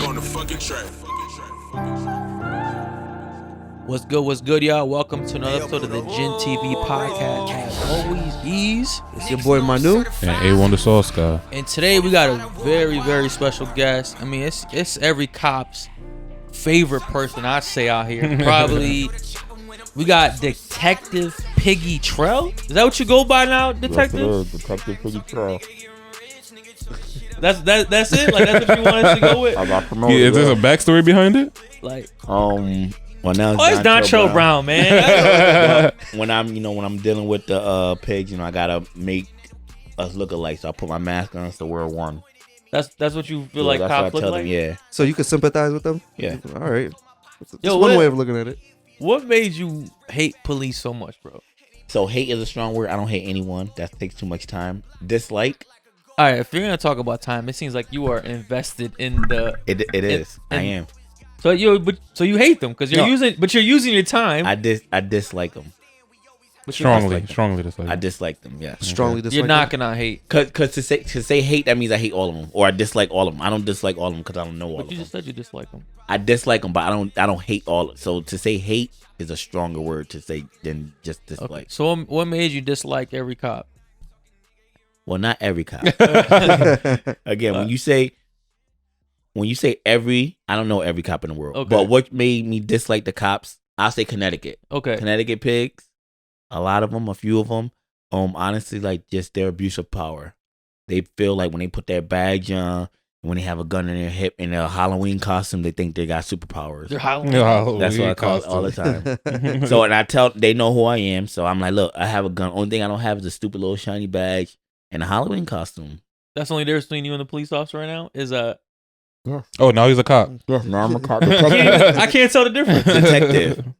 on the fucking track. What's good, y'all? Welcome to another episode of the GinTV podcast. As always, Eazy. It's your boy Manu. And A1DasauceGod. And today we got a very, very special guest. I mean, it's every cop's favorite person, I'd say, out here. Probably, we got Detective Piggy Trell. Is that what you go by now, Detective? Detective Piggy Trell. That's it? Like, that's what you wanted to go with? I got promoted. Is there a backstory behind it? Like, Well, now it's Dontrell Brown, man. when I'm dealing with the pigs, I gotta make us look alike. So I put my mask on so we're one. That's what you feel like cops look like? Yeah. So you can sympathize with them? Yeah. All right. That's Yo, one way of looking at it. What made you hate police so much, bro? So hate is a strong word. I don't hate anyone. That takes too much time. Dislike. All right, if you're gonna talk about time, it seems like you are invested in the. It is. I am. So you hate them because you're using your time. I dislike them. Strongly dislike. I dislike them. Yeah. Strongly dislike You're them. not gonna hate. Cause to say hate, that means I hate all of them, or I dislike all of them. I don't dislike all of them because I don't know all of But you them. just said you dislike them. I dislike them, but I don't hate all. So to say hate is a stronger word to say than just dislike. Okay. So what made you dislike every cop? Well, not every cop. Again, when you say every, I don't know every cop in the world. Okay. But what made me dislike the cops? I'll say Connecticut. Okay. Connecticut pigs. A lot of them, a few of them. Honestly, like just their abuse of power. They feel like when they put their badge on, when they have a gun in their hip in their Halloween costume, they think they got superpowers. They're Halloween. That's what I call it all the time. So, and they know who I am. So I'm like, look, I have a gun. Only thing I don't have is a stupid little shiny badge and a Halloween costume. That's the only difference between you and the police officer right now is Oh, now he's a cop. Yes, now I'm a cop. I can't tell the difference. Detective.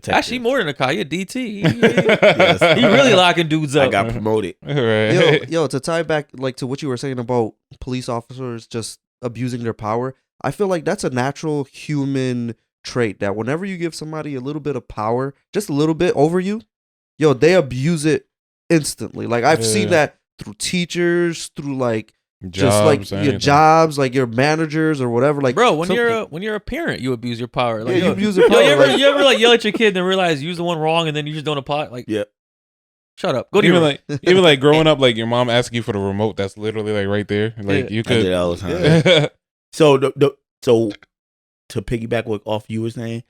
Actually, more than a cop. You're a DT. Yes. He really locking dudes up. I got promoted. Right. Yo, to tie back like to what you were saying about police officers just abusing their power, I feel like that's a natural human trait that whenever you give somebody a little bit of power, just a little bit over you, they abuse it instantly. Like I've seen that through teachers, through like just like your jobs, like your managers or whatever. Like, bro, when you're a parent, you abuse your power. Like, you abuse your power. You ever like yell at your kid and realize you was the one wrong, and then you just don't apply? Like, yeah. Shut up. Go to your even like growing up, like your mom asking you for the remote. That's literally like right there. Like you could. I did all the time. So to piggyback what off you were saying,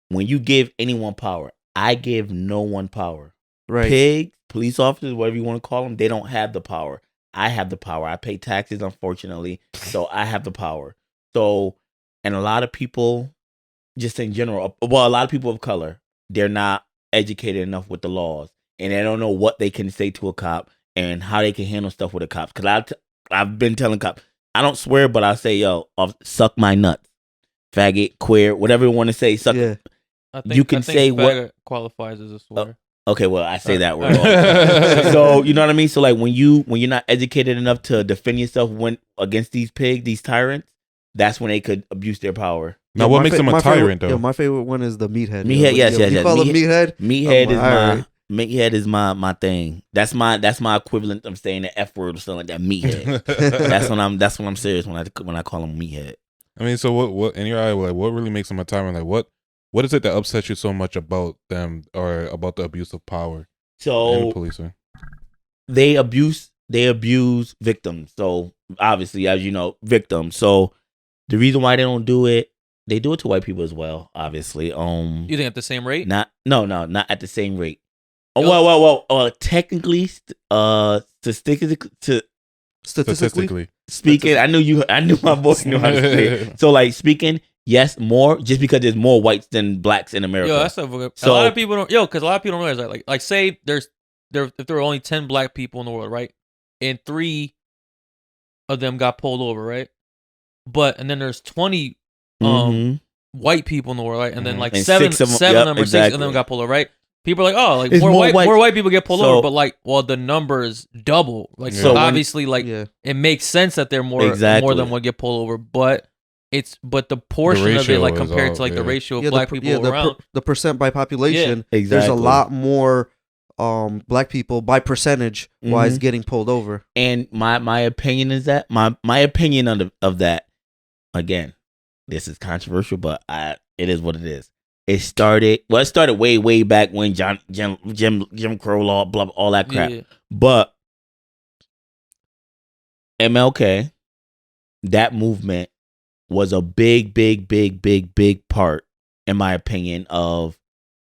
when you give anyone power, I give no one power. Right. Pigs, police officers, whatever you want to call them, they don't have the power. I have the power. I pay taxes, unfortunately, so I have the power. So, and a lot of people, just in general, a lot of people of color, they're not educated enough with the laws, and they don't know what they can say to a cop and how they can handle stuff with a cop. Because I've been telling cops, I don't swear, but I say, suck my nuts, faggot, queer, whatever you want to say. Suck. Yeah. I think, you can say faggot what qualifies as a swear. Okay, well, I say that word all the time. So, you know what I mean? So, like, when you're not educated enough to defend yourself against these pigs, these tyrants, that's when they could abuse their power. Now, what makes them a tyrant, though? My favorite one is the meathead. Meathead, yes. You call him meathead? Meathead is my thing. That's my equivalent of saying the F word or something like that. Meathead. that's when I'm serious when I call him meathead. I mean, so what in your eye, like, what really makes them a tyrant? Like, what is it that upsets you so much about them or about the abuse of power? So in the policing? They abuse victims. So obviously, as you know, victims. So the reason why they don't do it, they do it to white people as well. Obviously, you think at the same rate? Not at the same rate. Oh well. Technically, statistically speaking, I knew my voice knew how to say it. So like speaking. Yes, more just because there's more whites than blacks in America. Yo, that's a lot of people don't. Because a lot of people don't realize that. Like say if there are only 10 black people in the world, right, and 3 of them got pulled over, right, and then there's 20 white people in the world, right, and then like and seven of them or exactly. 6 of them got pulled over, right. People are like, oh, like It's more white people get pulled So- over, but like, well, the numbers double. Like, Yeah. so So obviously, like, it makes sense that they're more than would get pulled over, but the portion of it, like compared to like the ratio of black people around, the percent by population, Exactly. there's a lot more black people by percentage wise getting pulled over. And my opinion is that my opinion of that, again, this is controversial, but it is what it is. It started way back when Jim Crow law, blah, all that crap. Yeah. But MLK, that movement was a big part, in my opinion, of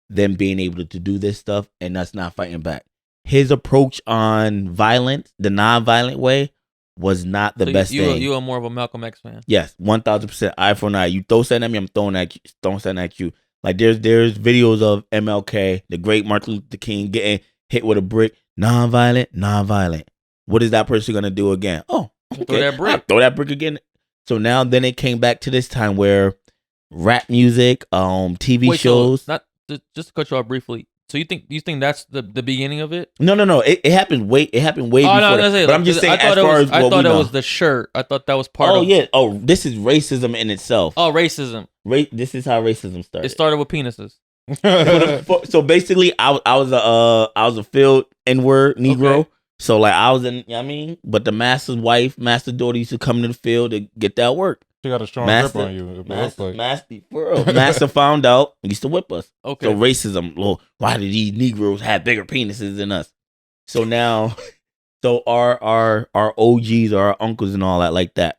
them being able to do this stuff and us not fighting back. His approach on violence, the non-violent way, was not the best thing. You are more of a Malcolm X fan. Yes, 1000%. Eye for an eye. You throw something at me, I'm throwing something at you. Like there's videos of MLK, the great Martin Luther King, getting hit with a brick. Non-violent. What is that person gonna do again? Oh, okay. Throw that brick again. So now then it came back to this time where rap music, TV shows. So just to cut you off briefly. So you think that's the beginning of it? No. It happened way before. No, but I'm just saying, I thought it was the shirt. I thought that was part of. Oh yeah. Oh, this is racism in itself. Oh, racism. This is how racism started. It started with penises. So basically, I was a field N-word Negro. Okay. So like I was in, but the master's wife, master daughter used to come to the field to get that work. She got a strong grip on you. Master found out and used to whip us. Okay. So racism. Well, why did these Negroes have bigger penises than us? So now, our OGs or our uncles and all that like that.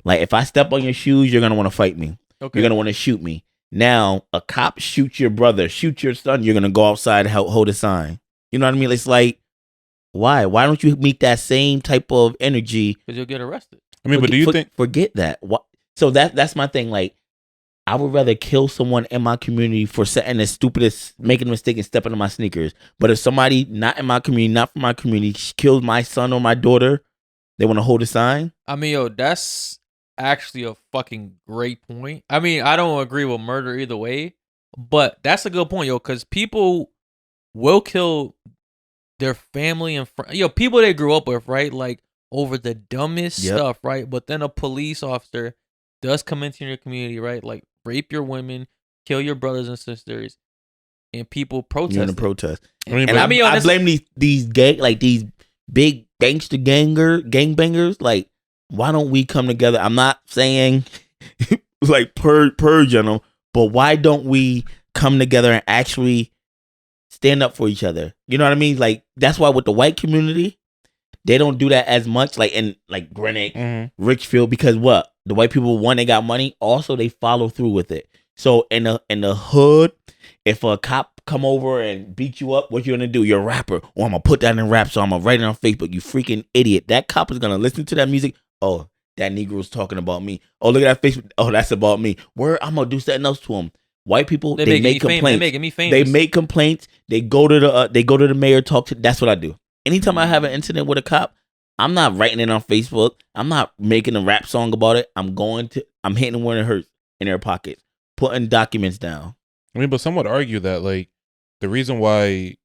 Like if I step on your shoes, you're gonna want to fight me. Okay. You're gonna want to shoot me. Now a cop shoots your brother, shoot your son. You're gonna go outside and hold a sign. You know what I mean? It's like, why? Why don't you meet that same type of energy? Because you'll get arrested. I mean, but do you think? Forget that. So that's my thing. Like, I would rather kill someone in my community for setting the stupidest, making a mistake and stepping on my sneakers. But if somebody not in my community, not from my community, kills my son or my daughter, they want to hold a sign. I mean, yo, that's actually a fucking great point. I mean, I don't agree with murder either way, but that's a good point, yo, because people will kill their family and friends, people they grew up with, right? Like over the dumbest stuff, right? But then a police officer does come into your community, right? Like rape your women, kill your brothers and sisters, and people protest. You're in a protest. I blame these these big gangster gangbangers. Like, why don't we come together? I'm not saying like purge on them, but why don't we come together and actually stand up for each other? You know what I mean? Like, that's why with the white community, they don't do that as much, like in like Greenwich, Richfield, because what? The white people, one, they got money. Also, they follow through with it. So in the hood, if a cop come over and beat you up, what you gonna do? You're a rapper. Oh, I'm gonna put that in rap, so I'm gonna write it on Facebook. You freaking idiot. That cop is gonna listen to that music. Oh, that Negro's talking about me. Oh, look at that Facebook. Oh, that's about me. Where I'm gonna do something else to him. White people, they make complaints. They're making me famous. They make complaints. They go to the mayor, talk to. That's what I do. Anytime I have an incident with a cop, I'm not writing it on Facebook. I'm not making a rap song about it. I'm hitting them where it hurts, in their pockets, putting documents down. I mean, but some would argue that like the reason why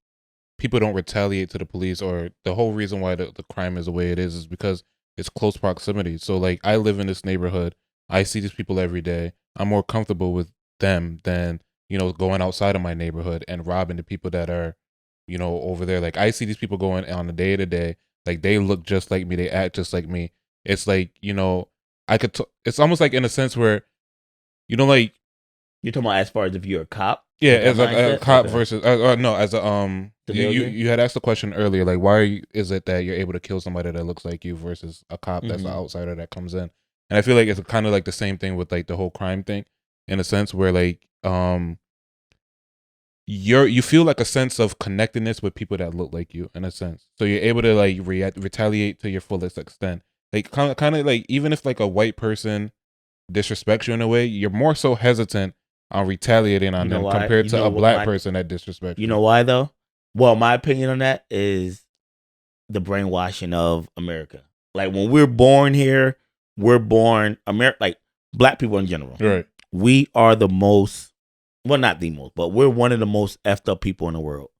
people don't retaliate to the police, or the whole reason why the crime is the way it is because it's close proximity. So like I live in this neighborhood. I see these people every day. I'm more comfortable with them than, going outside of my neighborhood and robbing the people that are, over there. Like I see these people going on a day to day. Like they look just like me. They act just like me. It's like, it's almost like in a sense where, like. You're talking about as far as if you're a cop? Yeah, as a cop versus, no, as a, you had asked the question earlier, like why is it that you're able to kill somebody that looks like you versus a cop that's an outsider that comes in? And I feel like it's kind of like the same thing with like the whole crime thing, in a sense where like, you feel like a sense of connectedness with people that look like you, in a sense. So you're able to like retaliate to your fullest extent. Like kind of like, even if like a white person disrespects you in a way, you're more so hesitant on retaliating on them compared to a black person that disrespects you. You know why though? Well, my opinion on that is the brainwashing of America. Like when we're born here, like black people in general. Right. We are the most, well, not the most, but we're one of the most effed up people in the world.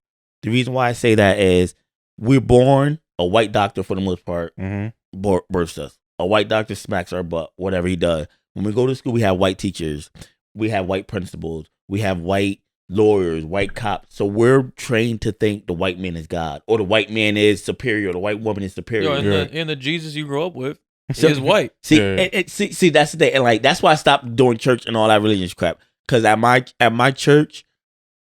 The reason why I say that is we're born, a white doctor for the most part, births us. A white doctor smacks our butt, whatever he does. When we go to school, we have white teachers. We have white principals. We have white lawyers, white cops. So we're trained to think the white man is God, or the white man is superior, or the white woman is superior. In the Jesus you grew up with, He is white. See, Yeah. see, that's the thing, and like that's why I stopped doing church and all that religious crap. Because at my church,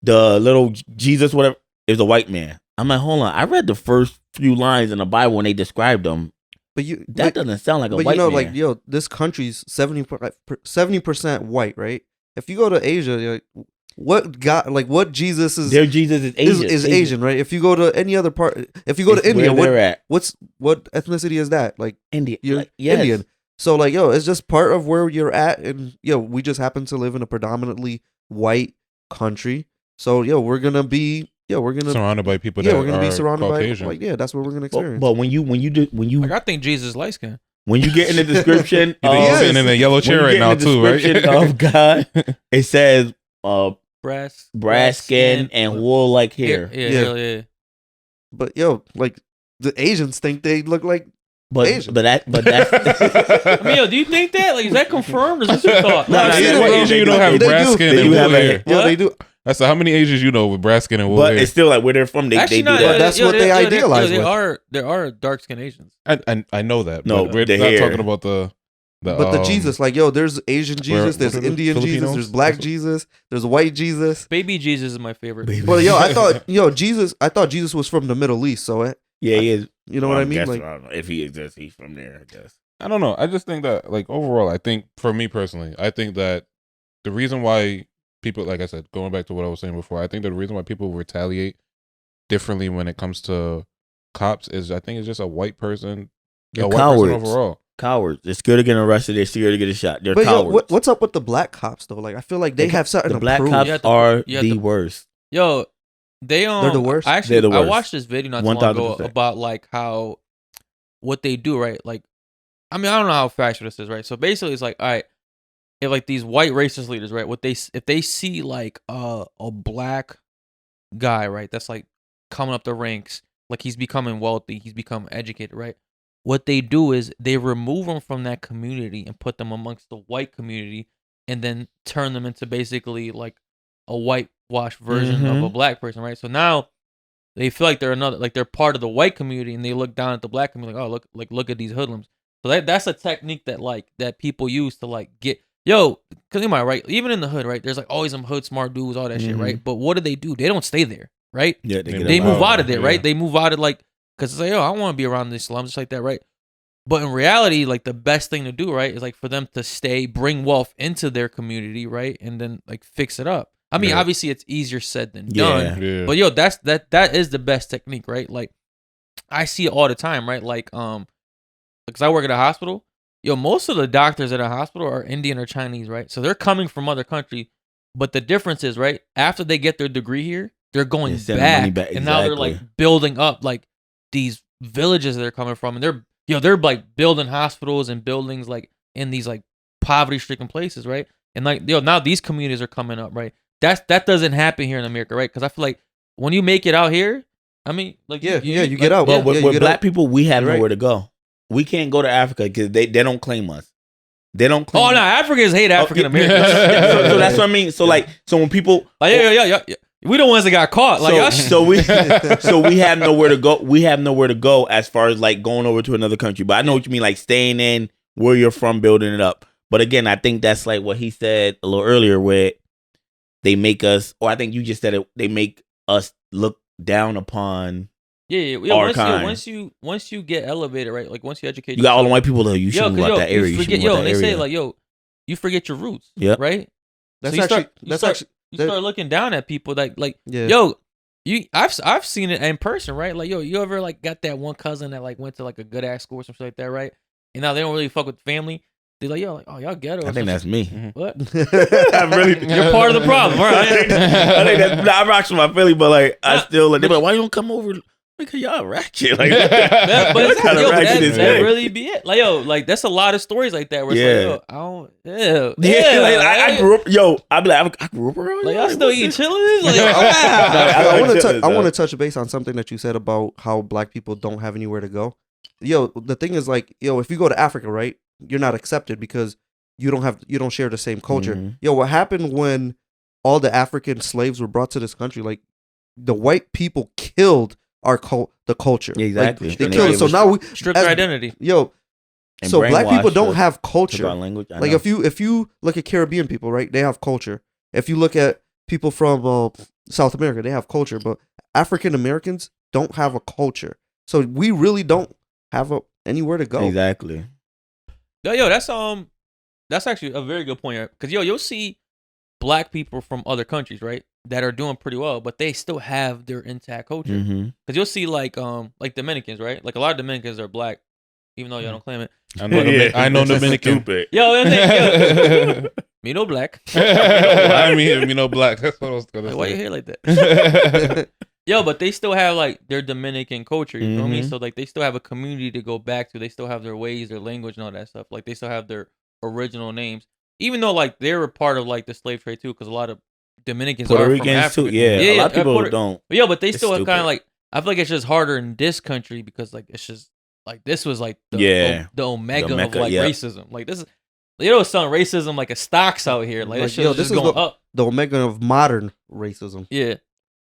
the little Jesus, whatever, is a white man. I'm like, hold on, I read the first few lines in the Bible when they described him. But That doesn't sound like a but white you know, man. like this country's 70% white, right? If you go to Asia, you're like, what Jesus is? Their Jesus is Asian. Is Asian, right? If you go to any other part, if you go to India, where they're at. what ethnicity is that? Like India. you're Like, yes. Indian. So like, it's just part of where you're at, and we just happen to live in a predominantly white country. So we're gonna be surrounded by people that we're gonna be are surrounded Caucasian. by that's what we're gonna experience. But when you Like I think Jesus is light skinned. when you get in the description, You think he's sitting in a yellow chair right now too, right? Of God, it says Brass skin and wool like hair. Yeah. But like the Asians think they look like Asian. But that's I mean, do you think that? Like, is that confirmed? Or is this your thought? No, I've no, seen it, What bro. Asian you don't have They brass do. skin They and do wool have a- hair? Yeah, What? they do. That's how many Asians you know with brass skin and wool but hair? it's still like where they're from. They Actually, do no, that. that's what they idealize There with. are dark skinned Asians. I know that. No, but we're the not hair. talking about the But the Jesus, like there's Asian Jesus, there's what are the Indian Jesus, Filipinos? there's black Jesus, there's white Jesus. Baby Jesus is my favorite. Baby. But I thought Jesus was from the Middle East, so Yeah, he is. you know what I mean? Guess, Like, I don't know. If he exists, he's from there. I guess. I don't know. I just think that, like, overall, I think for me personally, I think that the reason why people, like I said, going back to what I was saying before, I think that the reason why people retaliate differently when it comes to cops is I think it's just a white person, They're a white person cowards. overall. Cowards. They're scared of getting arrested. They're scared to get a shot. They're but cowards. what's up with the black cops though? Like, I feel like they have something the to black prove. cops You have to- are you have the to- worst. Yo, they're the worst? I actually They're the I worst. watched this video not too long ago 1000%. about like how what they do, right? Like, I mean, I don't know how factual this is, right? So basically, it's like, all right, if like these white racist leaders, right? If they see like a black guy, right? That's like coming up the ranks, like he's becoming wealthy, he's become educated, right? What they do is they remove them from that community and put them amongst the white community, and then turn them into basically like a whitewashed version of a black person, right? So now they feel like they're part of the white community, and they look down at the black community like, oh, look at these hoodlums. So that's a technique that people use to like get because you might right, even in the hood, right? There's like always some hood smart dudes, all that shit, right? But what do? They don't stay there, right? Yeah, They move out of there, yeah. right? They move out of like because it's like, I want to be around these slums, just like that, right? But in reality, like the best thing to do, right, is like for them to stay, bring wealth into their community, right, and then like fix it up. I mean, Yeah. obviously it's easier said than done, Yeah. but that is the best technique, right? Like I see it all the time, right? Like because I work at a hospital. Most of the doctors at a hospital are Indian or Chinese, right? So they're coming from other country, but the difference is, right, after they get their degree here, they're going They send the money back, back, and now they're like exactly. building up like these villages they're coming from, and they're like building hospitals and buildings like in these like poverty-stricken places, right? And like now these communities are coming up, right? That doesn't happen here in America, right? Because I feel like when you make it out here, I mean, like you like, get out. But Yeah, you with get black out. people, we have You're right. nowhere to go. We can't go to Africa because they don't claim us. They don't claim Oh no, Africans hate African yeah. Americans. so that's what I mean. So like, so when people Like, yeah. We the ones that got caught. Like, so we have nowhere to go. We have nowhere to go as far as like going over to another country. But I know what you mean, like staying in where you're from, building it up. But again, I think that's like what he said a little earlier, where they make us, or I think you just said it, they make us look down upon. yeah. Our kind. Once you get elevated, right? Like once you educate, You got all the white people there. You shouldn't move out that area. You You forget, should move out and that they area. say like, you forget your roots. Yep. Right. That's So actually you start looking down at people like yeah. I've seen it in person, right? Like, you ever like got that one cousin that like went to like a good ass school or something like that, right? And now they don't really fuck with family. They're like, like, oh, y'all ghetto. I or think some that's shit. me. What? I really, You're part of the problem, all right? I think that's, I rocks with my Philly, but like I still like. They're like, why you don't come over? Because y'all ratchet. Like, But what it's kind of ratchet is that that? really be it. Like, like that's a lot of stories like that where it's Yeah. like, I don't, yeah, Yeah, like, I grew up. I be like, I grew up around. like, y'all. y'all still What's eating this? chilies? Like, I want to chillin', I want though. to touch base on something that you said about how black people don't have anywhere to go. The thing is like, if you go to Africa, right, you're not accepted because you don't share the same culture. Mhm. What happened when all the African slaves were brought to this country? Like the white people killed the culture. Exactly. Like, they And killed it. it So was- now we stripped their identity. And So black people brainwashed don't us, have took our culture. language. I Like know. if you look at Caribbean people, right? They have culture. If you look at people from South America, they have culture. But African Americans don't have a culture. So we really don't have anywhere to go. Exactly. Yo, that's actually a very good point. Because you'll see black people from other countries, right, that are doing pretty well, but they still have their intact culture. Mm-hmm. Because you'll see like Dominicans, right? Like a lot of Dominicans are black, even though y'all don't claim it. I know, I know Dominican. Stupid. Yo, and then, yo, me no black. I mean, no black. That's what I was gonna Like, why you say. hair like that? Yo, but they still have like their Dominican culture. You know what I mean? Mhm. So like they still have a community to go back to. They still have their ways, their language, and all that stuff. Like they still have their original names, even though like they were part of like the slave trade too, because a lot of Dominicans Puerto are Ricans from Africa. too. Yeah, a lot of people don't. But yeah, but they It's still kind stupid. of like. I feel like it's just harder in this country because like it's just like this was like the the omega of Mecca, like yeah. racism. Like this is selling racism like a stocks out here. Like, Like, this shit yo, was this just is going up. The omega of modern racism. Yeah.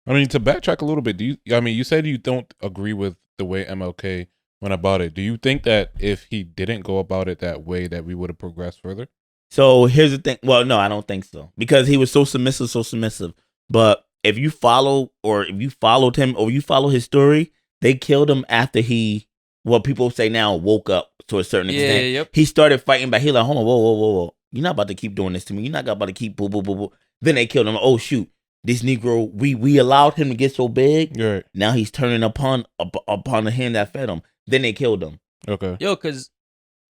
I mean, to backtrack a little bit, you said you don't agree with the way MLK went about it. Do you think that if he didn't go about it that way, that we would have progressed further? So here's the thing. Well, no, I don't think so because he was so submissive. But if you followed him or you follow his story, they killed him after he, what people say now, woke up to a certain extent. Yep. He started fighting back. He like, hold on, whoa. You're not about to keep doing this to me. You're not about to keep boo. Then they killed him. Oh shoot, this Negro, we allowed him to get so big. Right. Now he's turning upon the hand that fed him. Then they killed him. Okay. Yo, because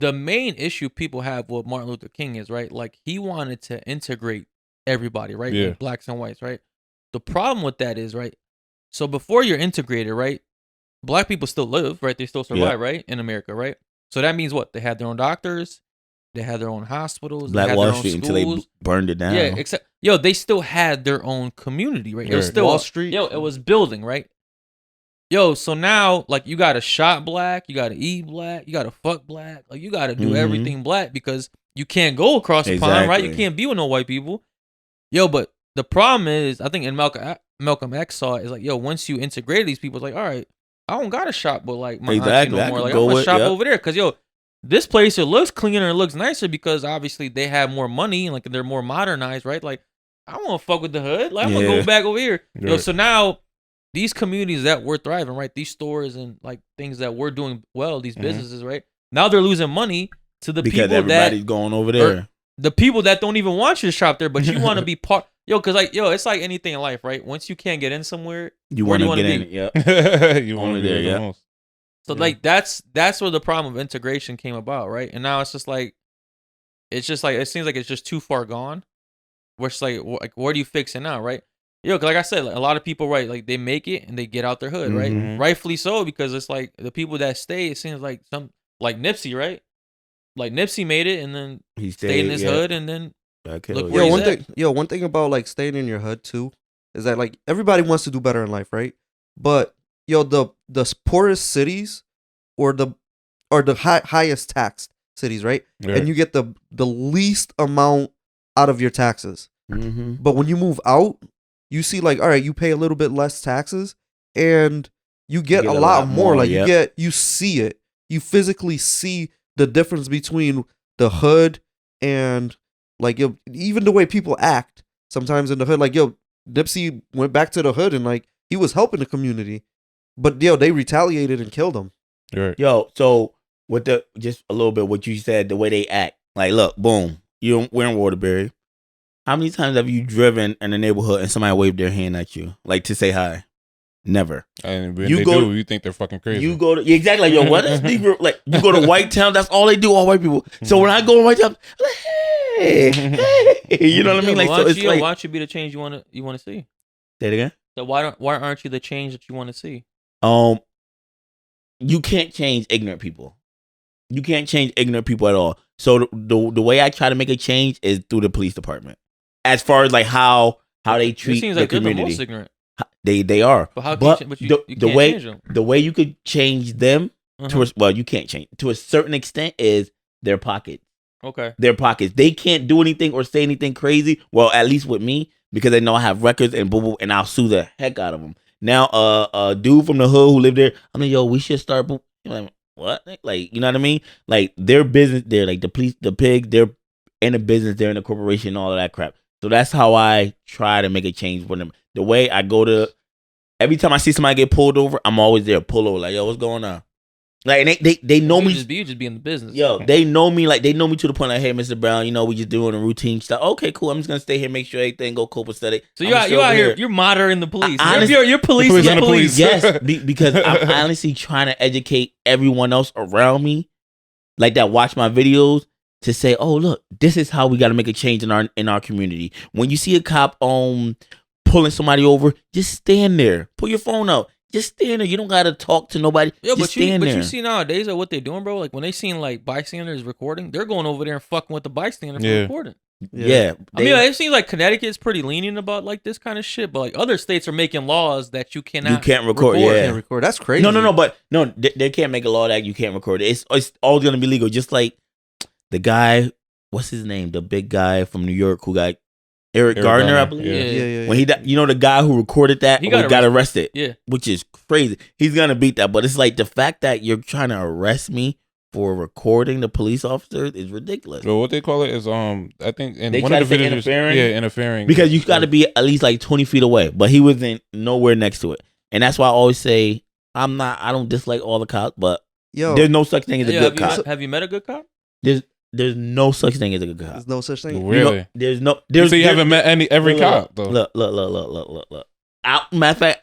the main issue people have with Martin Luther King is, right, like he wanted to integrate everybody, right? Yeah. Like blacks and whites, right? The problem with that is, right, so before you're integrated, right, black people still live, right? They still survive, right, in America, right? So that means what? They had their own doctors, they had their own hospitals, Black they had Wall their own Street schools. until they burned it down. Yeah, except they still had their own community, right? It was Right. still Wall Street. it was building, right? Yo, so now like you gotta shop black, you gotta eat black, you gotta fuck black, like you gotta do Mhm. everything black because you can't go across the pond, right? You Exactly. can't be with no white people. Yo, but the problem is, I think in Malcolm X saw it, is like, yo, once you integrate these people, it's like, all right, I don't gotta shop with like my Exactly. auntie I no more. could Like go I'm gonna with- shop yep. over there because yo, this place it looks cleaner, it looks nicer because obviously they have more money and like they're more modernized, right? Like I don't want to fuck with the hood. Like I'm gonna Yeah. go back over here. Yo, Right. so now these communities that were thriving, right? These stores and like things that we're doing well, these Mhm. businesses, right? Now they're losing money to the because people everybody's that going over there. the people that don't even want you to shop there, but you want to be part. Yo, because like it's like anything in life, right? Once you can't get in somewhere, You where want do you to wanna get be? in it. Yep. You want Only to be there, there, yeah. the most. so Yeah. like that's where the problem of integration came about, right? And now it's just like it seems like it's just too far gone. Where it's like where do you fix it now, right? Yo, 'cause like I said, like, a lot of people, right, like they make it and they get out their hood, right? Mhm. Rightfully so, because it's like the people that stay, it seems like some like Nipsey, right? Like Nipsey made it and then He stayed in his yeah. hood and then Got Look killed, where Yo, he's at. one thing about like staying in your hood too is that like everybody wants to do better in life, right? But yo, the poorest cities or the highest taxed cities, right? Right. And you get the least amount out of your taxes. Mm-hmm. But when you move out, you see like, all right, you pay a little bit less taxes and you get a lot more. Like yep. you see it. You physically see the difference between the hood and like yo, even the way people act sometimes in the hood. Like yo, Nipsey went back to the hood and like he was helping the community, but yo, they retaliated and killed him. Right. Yo, so with just a little bit what you said, the way they act. Like, look, boom, we're in Waterbury. How many times have you driven in the neighborhood and somebody waved their hand at you, like to say hi? Never. And when You they go- do, you think they're fucking crazy. You go to exactly like yo, what is Negro? Like you go to White Town, that's all they do, all white people. So when I go to White Town, like, hey, you know what I mean? Like why so, don't it's you, like why don't you be the change you want to see? say it again. So why aren't you the change that you want to see? You can't change ignorant people. You can't change ignorant people at all. So the way I try to make a change is through the police department. As far as like how they It treat seems the like they're the community, most ignorant. they are. But how can But you, but you the can't way change them? the way you could change them Uh-huh. you can't change to a certain extent is their pockets. Okay. Their pockets. They can't do anything or say anything crazy. Well, at least with me, because they know I have records and boo boo, and I'll sue the heck out of them. Now, a dude from the hood who lived there, I'm like, yo, we should start. Like, what? Like, you know what I mean? Like, their business, they're like the police, the pig, they're in a business, they're in a corporation, all of that crap. So that's how I try to make a change for them. The way I go to, every time I see somebody get pulled over, I'm always there, pull over, like, yo, what's going on? Like, and they know me. You just be in the business. Yo, they know me, like, they know me to the point like, hey, Mr. Brown, you know, we just doing a routine stuff. Okay, cool. I'm just gonna stay here, make sure everything go copacetic. So you out here, you're monitoring the police. You're Police policing the on the police. police. Yes, because I'm honestly trying to educate everyone else around me, like that watch my videos, to say, oh, look, this is how we got to make a change in our community. When you see a cop pulling somebody over, just stand there. Pull your phone out. Just stand there. You don't gotta talk to nobody. Yeah, just stand there. But you see nowadays what they're doing, bro. Like when they seen like bystanders recording, they're going over there and fucking with the bystander for recording. Yeah. I mean, it seems like Connecticut's pretty lenient about like this kind of shit, but like other states are making laws that you can't record. Yeah, Can't record. That's crazy. No, but no, they can't make a law that you can't record it. It's always gonna be legal. Just like the guy, what's his name? The big guy from New York who got Eric Gardner, I believe. Yeah. When he, you know, the guy who recorded that, he got arrested. Yeah, which is crazy. He's gonna beat that, but it's like the fact that you're trying to arrest me for recording the police officers is ridiculous. Well, what they call it is I think in They one try of the to say videos, interfering? interfering Because you got to be at least like 20 feet away, but he wasn't nowhere next to it, and that's why I always say I don't dislike all the cops, but there's no such thing as a good cop. Have you met a good cop? There's no such thing as a good cop. There's no such thing. Really? There's so you haven't met every cop though. Look. Matter of fact,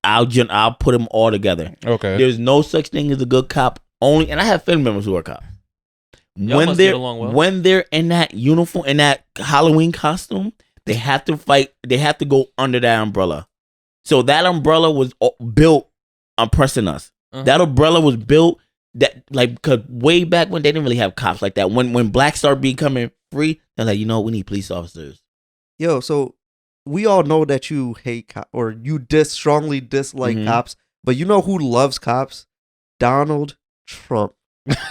I'll put them all together. Okay. There's no such thing as a good cop. Only, and I have family members who are cops. Y'all When they're in that uniform, in that Halloween costume, they have to fight. They have to go under that umbrella. So that umbrella was built oppressing us. Uh-huh. That umbrella was built because way back when they didn't really have cops like that. When blacks started becoming free, they're like, we need police officers. Yo, so we all know that you hate cops or you strongly dislike cops, but you know who loves cops? Donald Trump.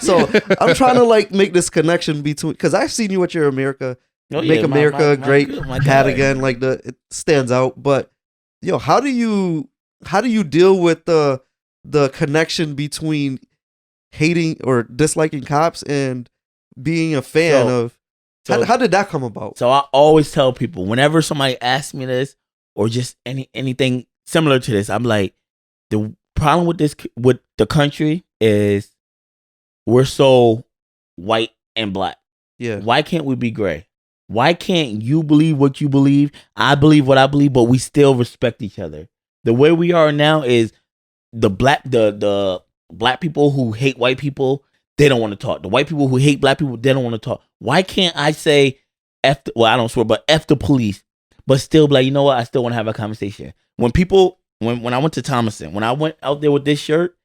So I'm trying to like make this connection between, because I've seen you at your America, make America great hat again, like it stands out. But yo, how do you deal with the connection between hating or disliking cops and being a fan of? How did that come about? So I always tell people whenever somebody asks me this or just anything similar to this, I'm like, the problem with the country is we're so white and black. Yeah. Why can't we be gray? Why can't you believe what you believe? I believe what I believe, but we still respect each other. The way we are now is the black people who hate white people, they don't want to talk. The white people who hate black people, they don't want to talk. Why can't I say I don't swear, but F the police, but still be like, you know what? I still want to have a conversation. When I went to Thomason, when I went out there with this shirt,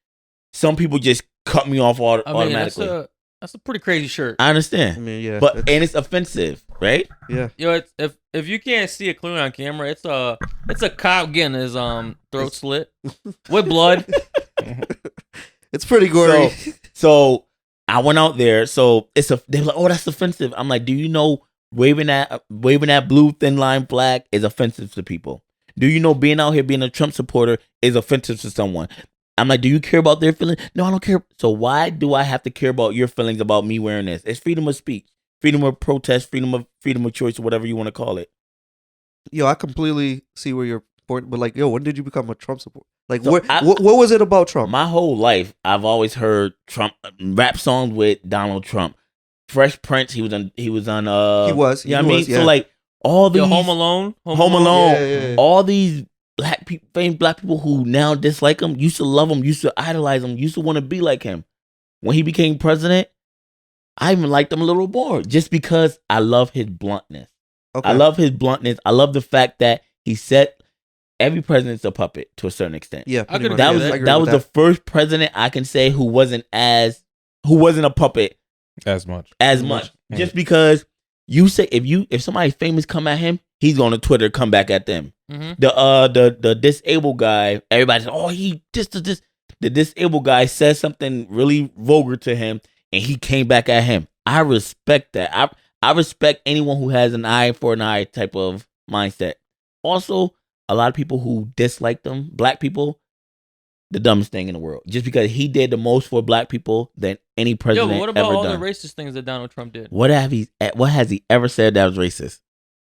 some people just cut me off automatically. That's a pretty crazy shirt. I understand. I mean, yeah, and it's offensive, right? Yeah. Yo, if you can't see it clearly on camera, it's a cop getting his throat slit with blood. It's pretty gory. So I went out there. So they were like, oh, that's offensive. I'm like, do you know waving that blue thin line flag is offensive to people? Do you know being out here being a Trump supporter is offensive to someone? I'm like, do you care about their feelings? No, I don't care. So why do I have to care about your feelings about me wearing this? It's freedom of speech, freedom of protest, freedom of choice, or whatever you want to call it. Yo, I completely see where you're pointing, but like, yo, when did you become a Trump supporter? Like, what was it about Trump? My whole life, I've always heard Trump rap songs with Donald Trump. Fresh Prince, he was on. He was. Yeah, I mean, so like all these Home Alone, Yeah. all these famous black people who now dislike him used to love him, used to idolize him, used to want to be like him. When he became president, I even liked him a little more just because I love his bluntness. Okay. I love his bluntness. I love the fact that he said every president's a puppet to a certain extent. Yeah, I could much. that was the first president I can say who wasn't a puppet as much. Mm-hmm. Just because you say if somebody famous come at him, he's going to Twitter come back at them. Mm-hmm. The disabled guy, everybody says, oh, this. The disabled guy says something really vulgar to him, and he came back at him. I respect that. I respect anyone who has an eye for an eye type of mindset. Also, a lot of people who dislike them, black people, the dumbest thing in the world. Just because he did the most for black people than any Yo, president but what about ever all done. the racist things that Donald Trump did? What has he ever said that was racist?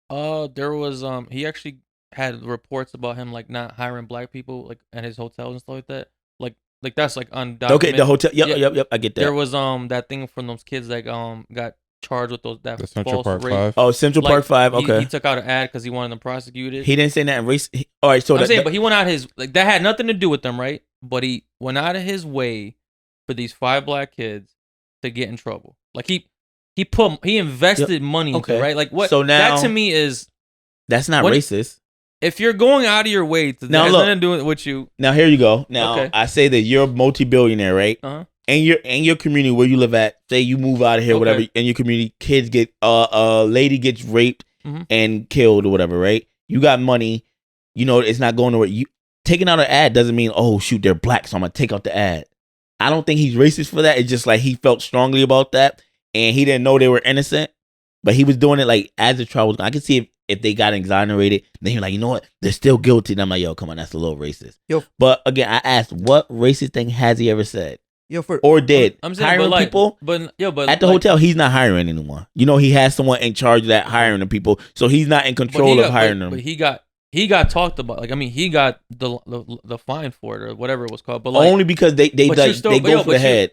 There was he actually had reports about him like not hiring black people like at his hotels and stuff like that. Like that's like undocumented. Okay, the hotel. Yeah. Yep. I get that. There was that thing from those kids that got charged with those The Central false Park rape. 5. Oh, Central Like, Park 5. Okay. He took out an ad because he wanted them prosecuted. He didn't say that in race. All right, so I'm saying, but he went out his like that had nothing to do with them, right? But he went out of his way for these 5 black kids to get in trouble. Like he invested money into Okay. it, right? Like what? So now- that to me is that's not when- racist. if you're going out of your way to Now that has look. nothing to do with what you. Now here you go. Now Okay. I say that you're a multi-billionaire, right? Uh-huh. And your community where you live at. Say you move out of here, Okay. whatever. In your community, kids get a lady gets raped Mhm. and killed or whatever, right? You got money. You know it's not going nowhere. You taking out an ad doesn't mean oh shoot they're black, so I'm gonna take out the ad. I don't think he's racist for that. It's just like he felt strongly about that, and he didn't know they were innocent, but he was doing it like as the trial was. I could see if they got exonerated, then you're like, you know what? They're still guilty. And I'm like, yo, come on, that's a little racist. Yo. But again, I asked, what racist thing has he ever said Yo, for or did? I'm saying, Hiring but like, people but at the hotel, he's not hiring anyone. You know, he has someone in charge of that hiring the people, so he's not in control of hiring them. But he got talked about. Like I mean, he got the fine for it or whatever it was called. But like, Only because they but you're still- they go yo, for the but you- head.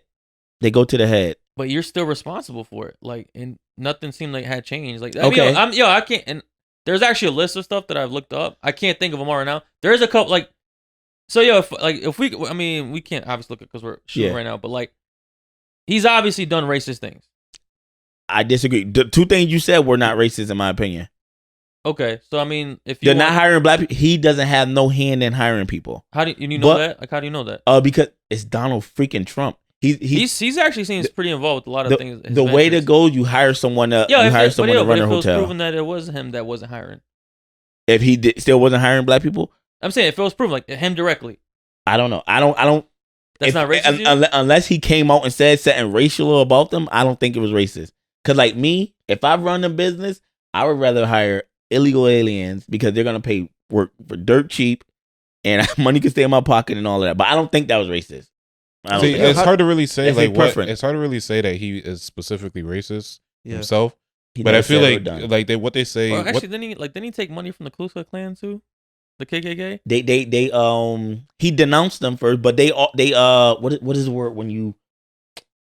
They go to the head. but you're still responsible for it. Like, and nothing seemed like it had changed. Like, Okay. I mean, I can't. And there's actually a list of stuff that I've looked up. I can't think of them all right now. There is a couple like, so if we, I mean, we can't obviously look at because we're shooting Yeah. right now. But like, he's obviously done racist things. I disagree. The two things you said were not racist in my opinion. Okay, so I mean, if you They're not hiring black people. He doesn't have no hand in hiring people. how do you know But- that? Like, how do you know that? Because it's Donald freaking Trump. He's actually seems pretty involved with a lot of things. his The way to ventures. go, you hire someone to Yeah, you if hire it, someone to run a if it was hotel. proven that it was him that wasn't hiring. If he still wasn't hiring black people, I'm saying if it was proven like him directly, I don't know. I don't. that's not racist. to you? Unless he came out and said something racial about them, I don't think it was racist. Cause like me, if I run a business, I would rather hire illegal aliens because they're gonna pay work for dirt cheap, and money can stay in my pocket and all of that. But I don't think that was racist. I don't See, think it's hard to really say That's a like what. preference. It's hard to really say that he is specifically racist yeah. himself. he But I never feel said or done. like what they say. Well, what- actually, didn't he take money from the Ku Klux Klan too? The KKK? They he denounced them first, but they what is the word when you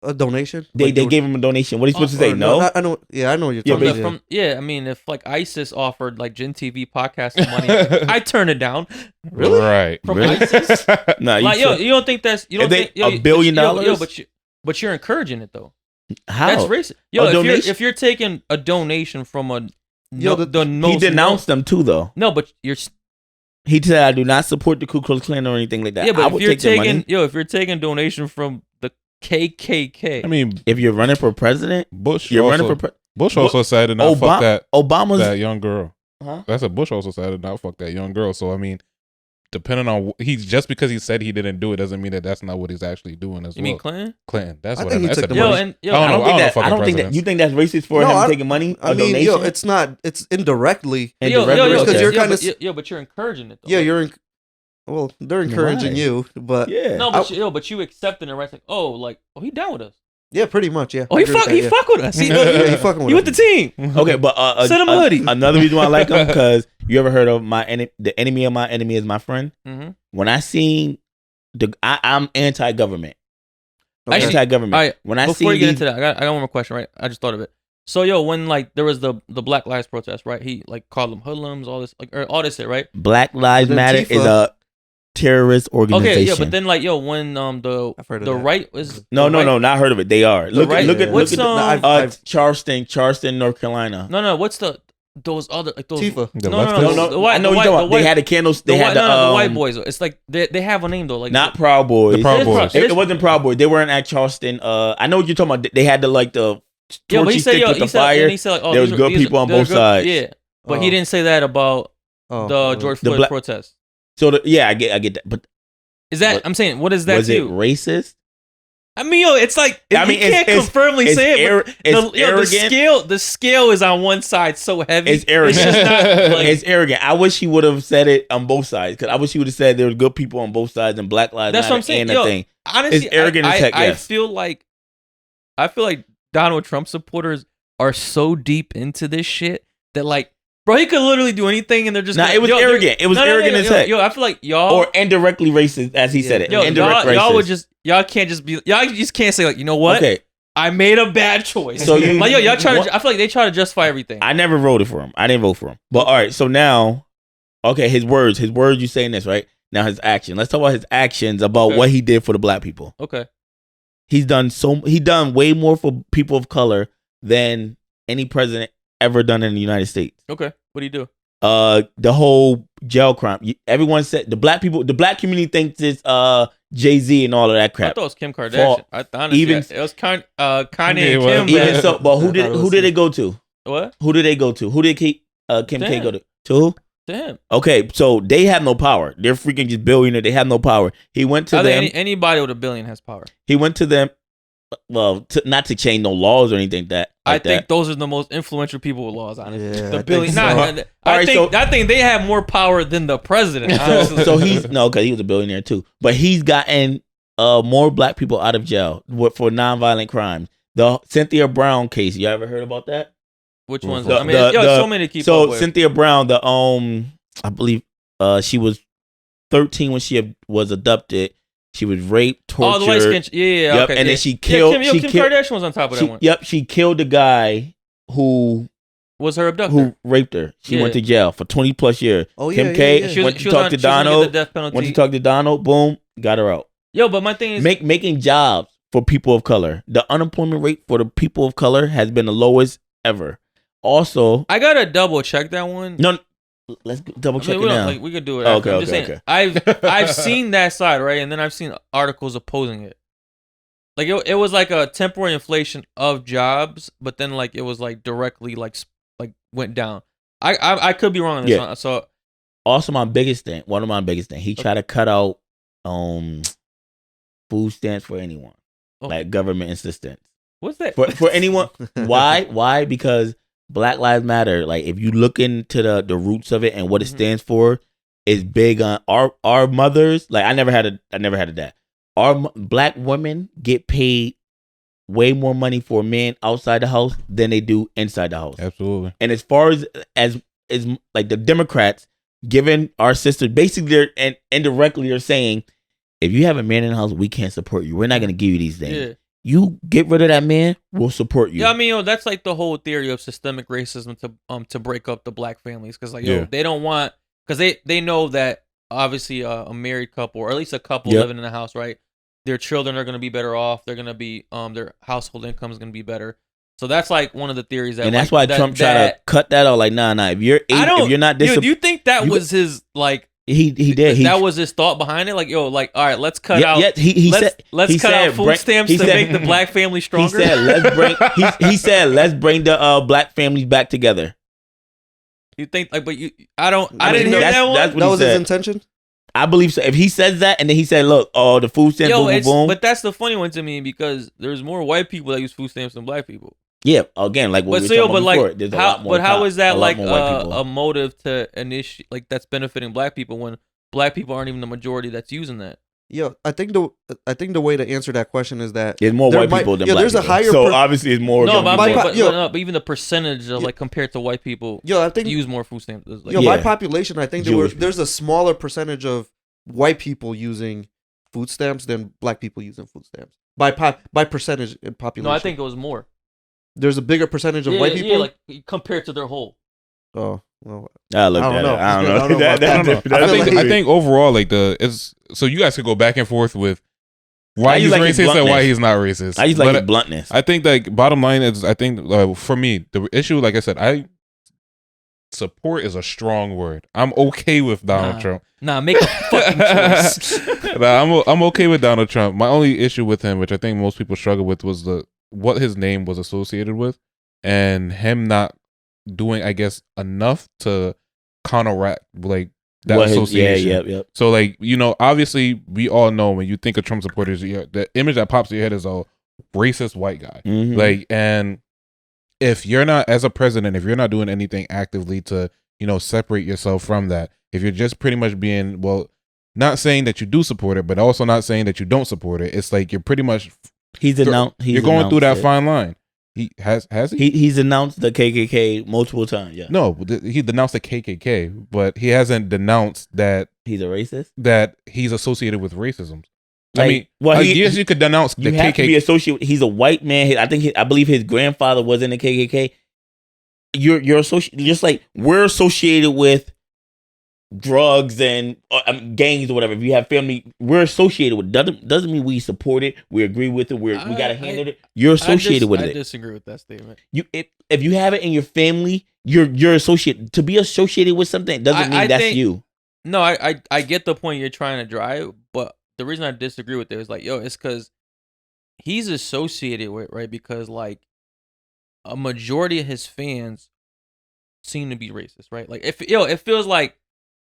A donation. they Like, do- gave him a donation? What are you supposed to or say? No. I know. Yeah, I know what you're Yeah, talking but about. Yeah, I mean, if like ISIS offered like Gintv podcast money, I turn it down. Really? Right. From Really? ISIS? No, Like, yo, you don't think that's you don't If they- think yo, $1 billion? Yo, but you're encouraging it though. how? That's racist. Yo, A donation? if you're taking a donation from a Yo, the He most denounced them too, though. no, but you're He said, "I do not support the Ku Klux Klan or anything like that." yeah, but I if would you're take their taking money. if you're taking donation from the KKK, I mean, If you're running for president, Bush. you're also, running for president. Bush also decided not fuck that Obama's. young girl. Huh? That's a Bush also decided not fuck that young girl. So I mean, depending on he's just because he said he didn't do it doesn't mean that that's not what he's actually doing as you well. mean Clinton? Clinton. That's I what think he I took said. the Yo, money. and yo, I don't know. I don't think fucking that. presidents. You think that's racist for No, him I- taking money? I A mean, donation? yo, it's not. It's indirectly. And yo, direct yo, yo, racist. because you're yo, kinda but, yo, but you're encouraging it though. Yeah, Like, you're. Well, they're encouraging Why? you, but yeah. no, but you accepting it, right? It's like, oh, he down with us. yeah, pretty much. Yeah. Oh, I he agree with fuck that, yeah. with us. He, Yeah, he fucking with he with the us. team. Okay, but Send him a hoodie. another reason why I like him because you ever heard of the enemy of my enemy is my friend? Mm-hmm. When I seen I'm anti-government. Okay. Actually, Anti-government. all right, When I Before see you get into that, I got one more question, right? I just thought of it. So, yo, when like there was the Black Lives protest, right? He like called them hoodlums, all this, like or all this shit, right? Black Lives Then Matter Tifa- is a terrorist organization. Okay, yeah, but then like, yo, when the I've heard of the that. right was no, the right, not heard of it. They are. Look right- at what's, look at I've- Charleston, North Carolina. no, what's those other like those Tifa. The no, leftists? no, No, the white, I know the what you're white, talking about. They had the candles. They the had white, the the white boys. It's like they have a name though, like not Proud Boys. The Proud Boys. It It, is- wasn't Proud Boys. They weren't at Charleston. I know what you're talking about. They had the Yeah, but torchy he said, stick yo, with the he said, fire. and he said like, oh, There these was are- good these are- people on they're both good- sides. Yeah, but he Oh. didn't say that about Oh, the George The Floyd black- protest. So I get that. But Is that What- I'm saying? What is that was to it you? racist? I mean, yo, it's like I you mean, can't confirmly say it. But it's arrogant. The scale is on one side so heavy. It's arrogant. It's just not. Like, It's arrogant. I wish he would have said it on both sides, because I wish he would have said there were good people on both sides and Black Lives that's Matter what I'm saying. and Yo, a thing. honestly, It's arrogant as heck. I Yes. feel like Donald Trump supporters are so deep into this shit that like, bro, he could literally do anything and they're just. Nah, it was arrogant. It was arrogant as heck. Yo, I feel like y'all Or indirectly racist, as he said it. Yo, Indirect racist. y'all can't just be. Y'all just can't say like, you know what? Okay. I made a bad choice. So you- like, yo, y'all try what- to. I feel like they try to justify everything. I never voted for him. I didn't vote for him. But all right, so now, okay, his words, you saying this, right? Now his action. Let's talk about his actions about Okay. what he did for the black people. Okay. He done way more for people of color than any president ever done in the United States. Okay. What do you do? The whole jail crime. Everyone said the black community thinks it's Jay-Z and all of that I crap. thought it was Kim Kardashian. I honestly, even- it was Kanye and well, Kim. Even man. so, but who I thought it was did they go to? What? Who did they go to? Who did Kim K go to? To who? To him. Okay, so they have no power. They're freaking just billionaire. They have no power. He went to I them. think anybody with $1 billion has power. He went to them. Well, not to change no laws or anything I think those are the most influential people with laws. Honestly, Yeah, the I billion. think so. I think they have more power than the president. Honestly. So he's no, because he was a billionaire too. But he's gotten more black people out of jail for nonviolent crimes. The Cynthia Brown case. You ever heard about that? Which ones? The- I mean, the- so many to keep up So with. Cynthia Brown, I believe she was 13 when she was abducted. She was raped, tortured. Oh, the light skin. Yeah, Yep, okay. and yeah. then she killed. Kim Kardashian was on top of that one. Yep, she killed the guy who Was her abductor? who raped her. She Yeah. went to jail for 20 plus years. Oh, Kim yeah, K yeah, yeah. She was, went she to was talk on, to she was gonna get Donald. the death penalty. Went to talk to Donald. Boom, got her out. Yo, but my thing is, Making jobs for people of color. The unemployment rate for the people of color has been the lowest ever. Also, I gotta double check that one. no, let's double check it we don't- now. like, we could do it. Oh, after. okay, I'm just okay, saying, okay. I've seen that side, right, and then I've seen articles opposing it. Like it was like a temporary inflation of jobs, but then like it was like directly like went down. I could be wrong on this. Yeah. One. So Also, one of my biggest thing, he tried to cut out food stamps for anyone, Oh. like government assistance what's that? for anyone. Why? Because Black Lives Matter. Like, if you look into the roots of it and what it stands for, is big on our mothers. Like, I never had a dad. Our black women get paid way more money for men outside the house than they do inside the house. Absolutely. And as far as like the Democrats giving our sisters, basically and indirectly they're saying, if you have a man in the house, we can't support you. We're not gonna give you these things. Yeah. You get rid of that man, we'll support you. Yeah, I mean, that's like the whole theory of systemic racism to break up the black families, because like they don't want, because they know that obviously a married couple, or at least a couple living in the house, right? Their children are going to be better off. They're going to be their household income is going to be better. So that's like one of the theories that, and that's why Trump tried to cut that out. Like, nah. If you're not do you think that was his like? He did. That was his thought behind it. Like, yo, like, all right, let's cut out. Yeah, he said let's cut out food stamps to make the black family stronger. He said let's bring the black families back together. You think like, but I didn't hear that one. That's what That he was said. his intention? I believe so. If he says that, and then he said, "Look, the food stamps, Yo, boom, boom." But that's the funny one to me, because there's more white people that use food stamps than black people. Yeah, again, like what we were talking about before. There's a lot more. How is that like more white people. a motive to initiate, like, that's benefiting black people when black people aren't even the majority that's using that? Yeah, I think the way to answer that question is that There's more there white might- people than yeah, black there's a people. higher So obviously, it's more. No, gonna but, be more- but even the percentage of, like, compared to white people, I think use more food stamps. Like, by Yeah. population, I think Jewish there's a smaller percentage of white people using food stamps than black people using food stamps. By percentage in population. no, I think it was more. there's a bigger percentage of white people. Yeah, like compared to their whole. Oh, well, I looked I don't at know. it. I I don't don't know know. about that. That's I feel like- I think overall, like so you guys could go back and forth with why I he's use, like, his racist and why bluntness. he's not racist. I just like But his bluntness. I think, like, bottom line is, I think for me, the issue, like I said, support is a strong word. I'm okay with Donald Trump. Nah, make a fucking choice. Nah, I'm okay with Donald Trump. My only issue with him, which I think most people struggle with, was what his name was associated with, and him not doing, I guess, enough to counteract like that What his- association. Yep. So like, you know, obviously we all know when you think of Trump supporters, the image that pops in your head is a racist white guy. Mhm. Like, and if you're not, as a president, if you're not doing anything actively to, you know, separate yourself from that, if you're just pretty much being, well, not saying that you do support it, but also not saying that you don't support it, it's like you're pretty much you're going through that fine line. He has he? He's announced the KKK multiple times. Yeah. No, he denounced the KKK, but he hasn't denounced that He's a racist. that he's associated with racism. I Like, mean, well, yes, you could denounce the You have to be KKK. associated. He's a white man. I believe his grandfather was in the KKK. You're associated, just like we're associated with drugs and gangs or whatever. If you have family, we're associated with. Doesn't mean we support it. We agree with it. We got to handle it. You're associated with it. I disagree with that statement. If you have it in your family, you're associated. To be associated with something doesn't mean that's you. No, I get the point you're trying to drive, but the reason I disagree with it is like, yo, it's because he's associated with, right? Because like a majority of his fans seem to be racist, right? Like it feels like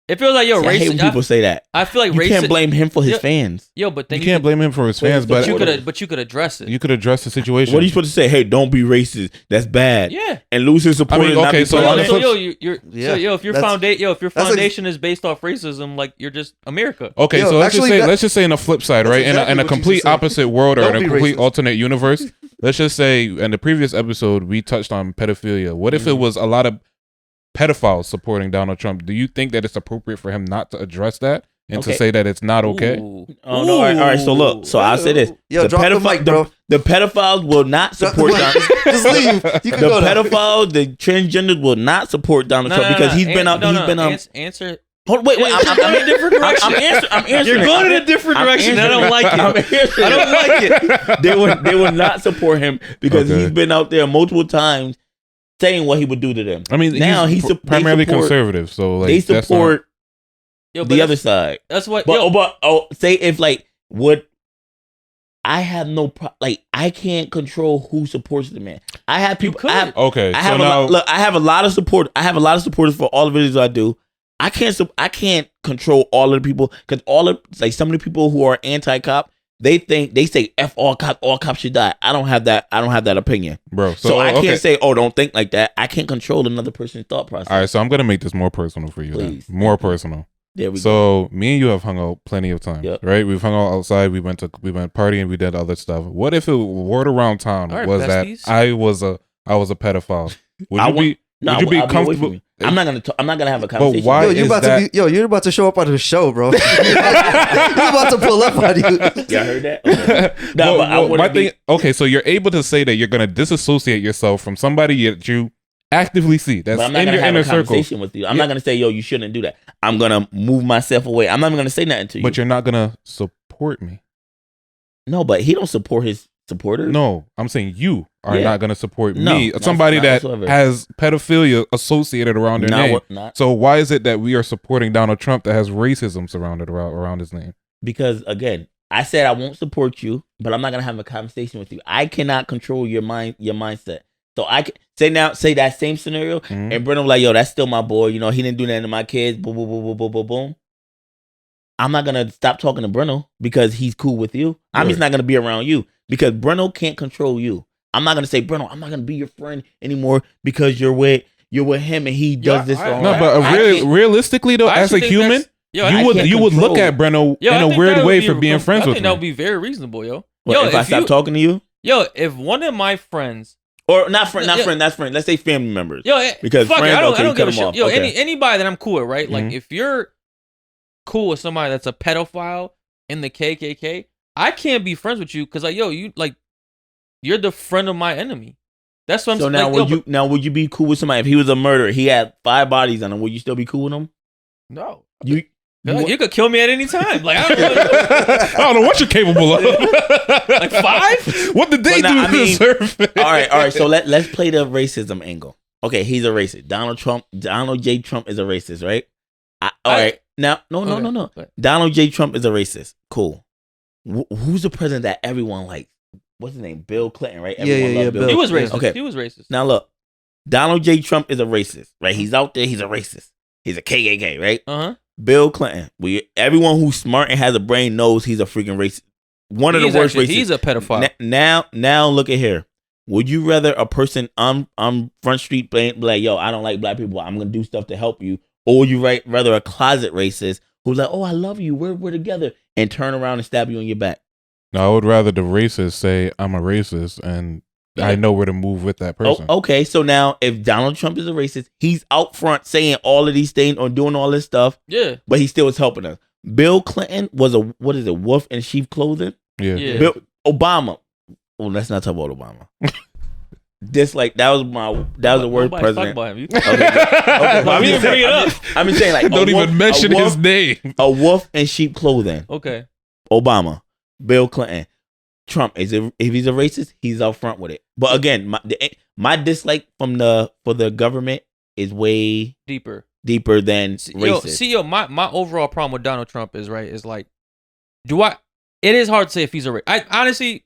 yo, See, I racist. hate when people say that. I feel like You racist. can't blame him for his fans. Yo, but then You can't blame him for his fans, but you could address it. you could address the situation. What are you supposed to say? Hey, don't be racist. That's bad. Yeah. And lose his support. I mean, and not okay, be so put on on the it. So flip- if your foundation is based off racism, like you're just America. Okay, Yo, so actually, let's just say in the flip side, that's right? exactly In a what you complete just said. opposite world or Don't in a be complete racist. alternate universe, let's just say in the previous episode we touched on pedophilia. What if it was a lot of pedophiles supporting Donald Trump? Do you think that it's appropriate for him not to address that and to Okay. say that it's not okay? Ooh. Oh no! All right. So look. So I'll say this: Yo, drop the mic, bro. The pedophiles will not Drop the support mic. Donald. Just leave. You can The go now. pedophiles, the transgenders will not support Donald Trump because he's been out. He's been Answer. Hold, wait. I'm in a different direction. I'm answering. You're going in a different direction. I don't like it. I'm answering. I don't like it. They will not support him because Okay. he's been out there multiple times saying what he would do to them. I mean, Now he's they primarily support- conservative, so like They that's support Yo, but the other that's- side. That's what. But say if like what I have no like I can't control who supports the man. I have people. could. not okay. I So have now, look. I have a lot of support. I have a lot of supporters for all the videos I do. I can't control all of the people because like some of the people who are anti-cop, they say F all cops should die. I don't have that opinion. bro. So I okay. can't say, oh, don't think like that. I can't control another person's thought process. All right, so I'm gonna make this more personal for you. Then. Please. More personal. There we go. So me and you have hung out plenty of times, Yep. right? We've hung out outside. We went partying. We did other stuff. What if it word around town All right, was besties. that I was a pedophile? Would you be No, would you be I'll away from comfortable? you. I'm not gonna have a conversation. why Yo, is you're about that- you're about to show up on the show, bro. You're about to pull up on you. Y'all heard that? Okay. No, but I Well, wouldn't be. okay, so you're able to say that you're gonna disassociate yourself from somebody that you actively see that's But I'm not in gonna your have inner a circle, conversation with you. I'm not gonna say, yo, you shouldn't do that. I'm gonna move myself away. I'm not even gonna say nothing to you. but you're not gonna support me. No, but he don't support his supporters. No, I'm saying you are Yeah. not gonna support No, me, not- somebody not that whatsoever. has pedophilia associated around their name. Not So why is it that we are supporting Donald Trump that has racism surrounded around his name? because again, I said I won't support you, but I'm not gonna have a conversation with you. I cannot control your mindset. So I can say that same scenario, Mhm. and Brennan like, yo, that's still my boy. You know, he didn't do nothing to my kids. Boom, boom, boom, boom, boom, boom, boom. I'm not gonna stop talking to Brennan because he's cool with you. I'm just Right. not gonna be around you because Brennan can't control you. I'm not gonna say, Brennan, I'm not gonna be your friend anymore because you're with him and he does this. I- wrong. No, but I can't- realistically though, I as a actually think human, that's- yo, I you can't would look control- at Breno Yo, I in a think weird that would way be for being friends I with think that would me. be very reasonable, yo. What, Yo, if I stop talking to you, if one of my friends, or not friend, Yeah. not friend. Let's say family members. yo, Because fuck it, friends, I don't okay, give cut a them shit. off. Yo, Okay. anybody that I'm cool with, right? Like Mhm. if you're cool with somebody that's a pedophile in the KKK, I can't be friends with you because like, yo, you're the friend of my enemy. That's what I'm So saying. now, Like, yo, would you be cool with somebody if he was a murderer? He had 5 bodies on him. Would you still be cool with him? no. You You could kill me at any time. Like I don't know. I don't know what you're capable of. Like 5? What did they But do now, I to mean, deserve it? all right. So let's play the racism angle. Okay, he's a racist. Donald J. Trump is a racist, right? All right. Now, no. But- Donald J. Trump is a racist. Cool. Who's the president that everyone likes? What's his name? Bill Clinton, right? Everyone yeah, loved Bill. He was Yeah. racist. Okay. He was racist. Now look, Donald J. Trump is a racist, right? He's out there. He's a racist. He's a KKK, right? Uh-huh. Bill Clinton. Everyone who's smart and has a brain knows he's a freaking racist. One of the worst racists. He's a pedophile. Now look at here. Would you rather a person on Front Street be like, yo, I don't like black people, I'm gonna do stuff to help you, or would you rather a closet racist who's like, oh, I love you, we're together, and turn around and stab you in your back? No, I would rather the racist say I'm a racist and I know where to move with that person. Oh, okay, so now if Donald Trump is a racist, he's out front saying all of these things or doing all this stuff. Yeah, but he still is helping us. Bill Clinton was wolf in sheep clothing. Yeah. Obama. Well, let's not talk about Obama. that was the worst president. About him. I'm just saying, like, don't even mention his name. A wolf in sheep clothing. Okay. Obama, Bill Clinton, Trump. If he's a racist, he's out front with it. But again, my dislike for the government is way deeper than racist. My overall problem with Donald Trump is like, it is hard to say if he's a racist. I honestly,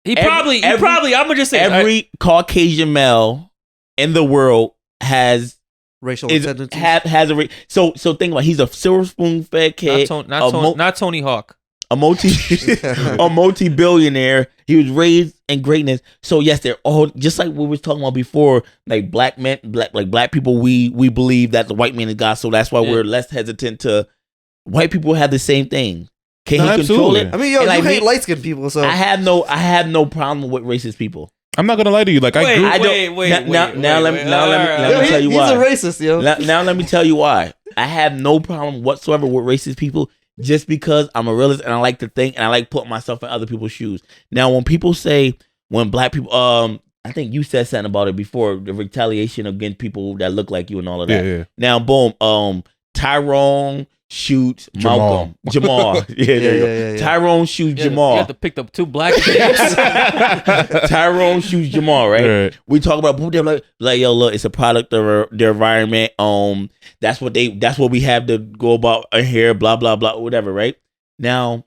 he probably. I'm gonna just say every Caucasian male in the world has racial tendencies. Has a so think about it. He's a silver spoon fed kid. Not Tony Hawk. A multi-billionaire. He was raised in greatness. So yes, they're all just like we was talking about before. Like black people, we believe that the white man is God. So that's why we're less hesitant to. White people have the same thing. Can he control it? I mean, you hate light skinned people, so I have no problem with racist people. I'm not gonna lie to you. Like, wait, let me tell you why. He's a racist, yo. Now let me tell you why. I have no problem whatsoever with racist people, just because I'm a realist and I like to think and I like putting myself in other people's shoes. Now, when people say when black people, I think you said something about it before, the retaliation against people that look like you and all of that. Yeah. Now, boom, Tyrone shoots Malcolm. Jamal. Yeah. Tyrone shoots Jamal. You have to pick up two black kids. Tyrone shoots Jamal, right? We talk about them like, yo, look, it's a product of their environment. That's what we have to go about here, blah, blah, blah, whatever, right? Now,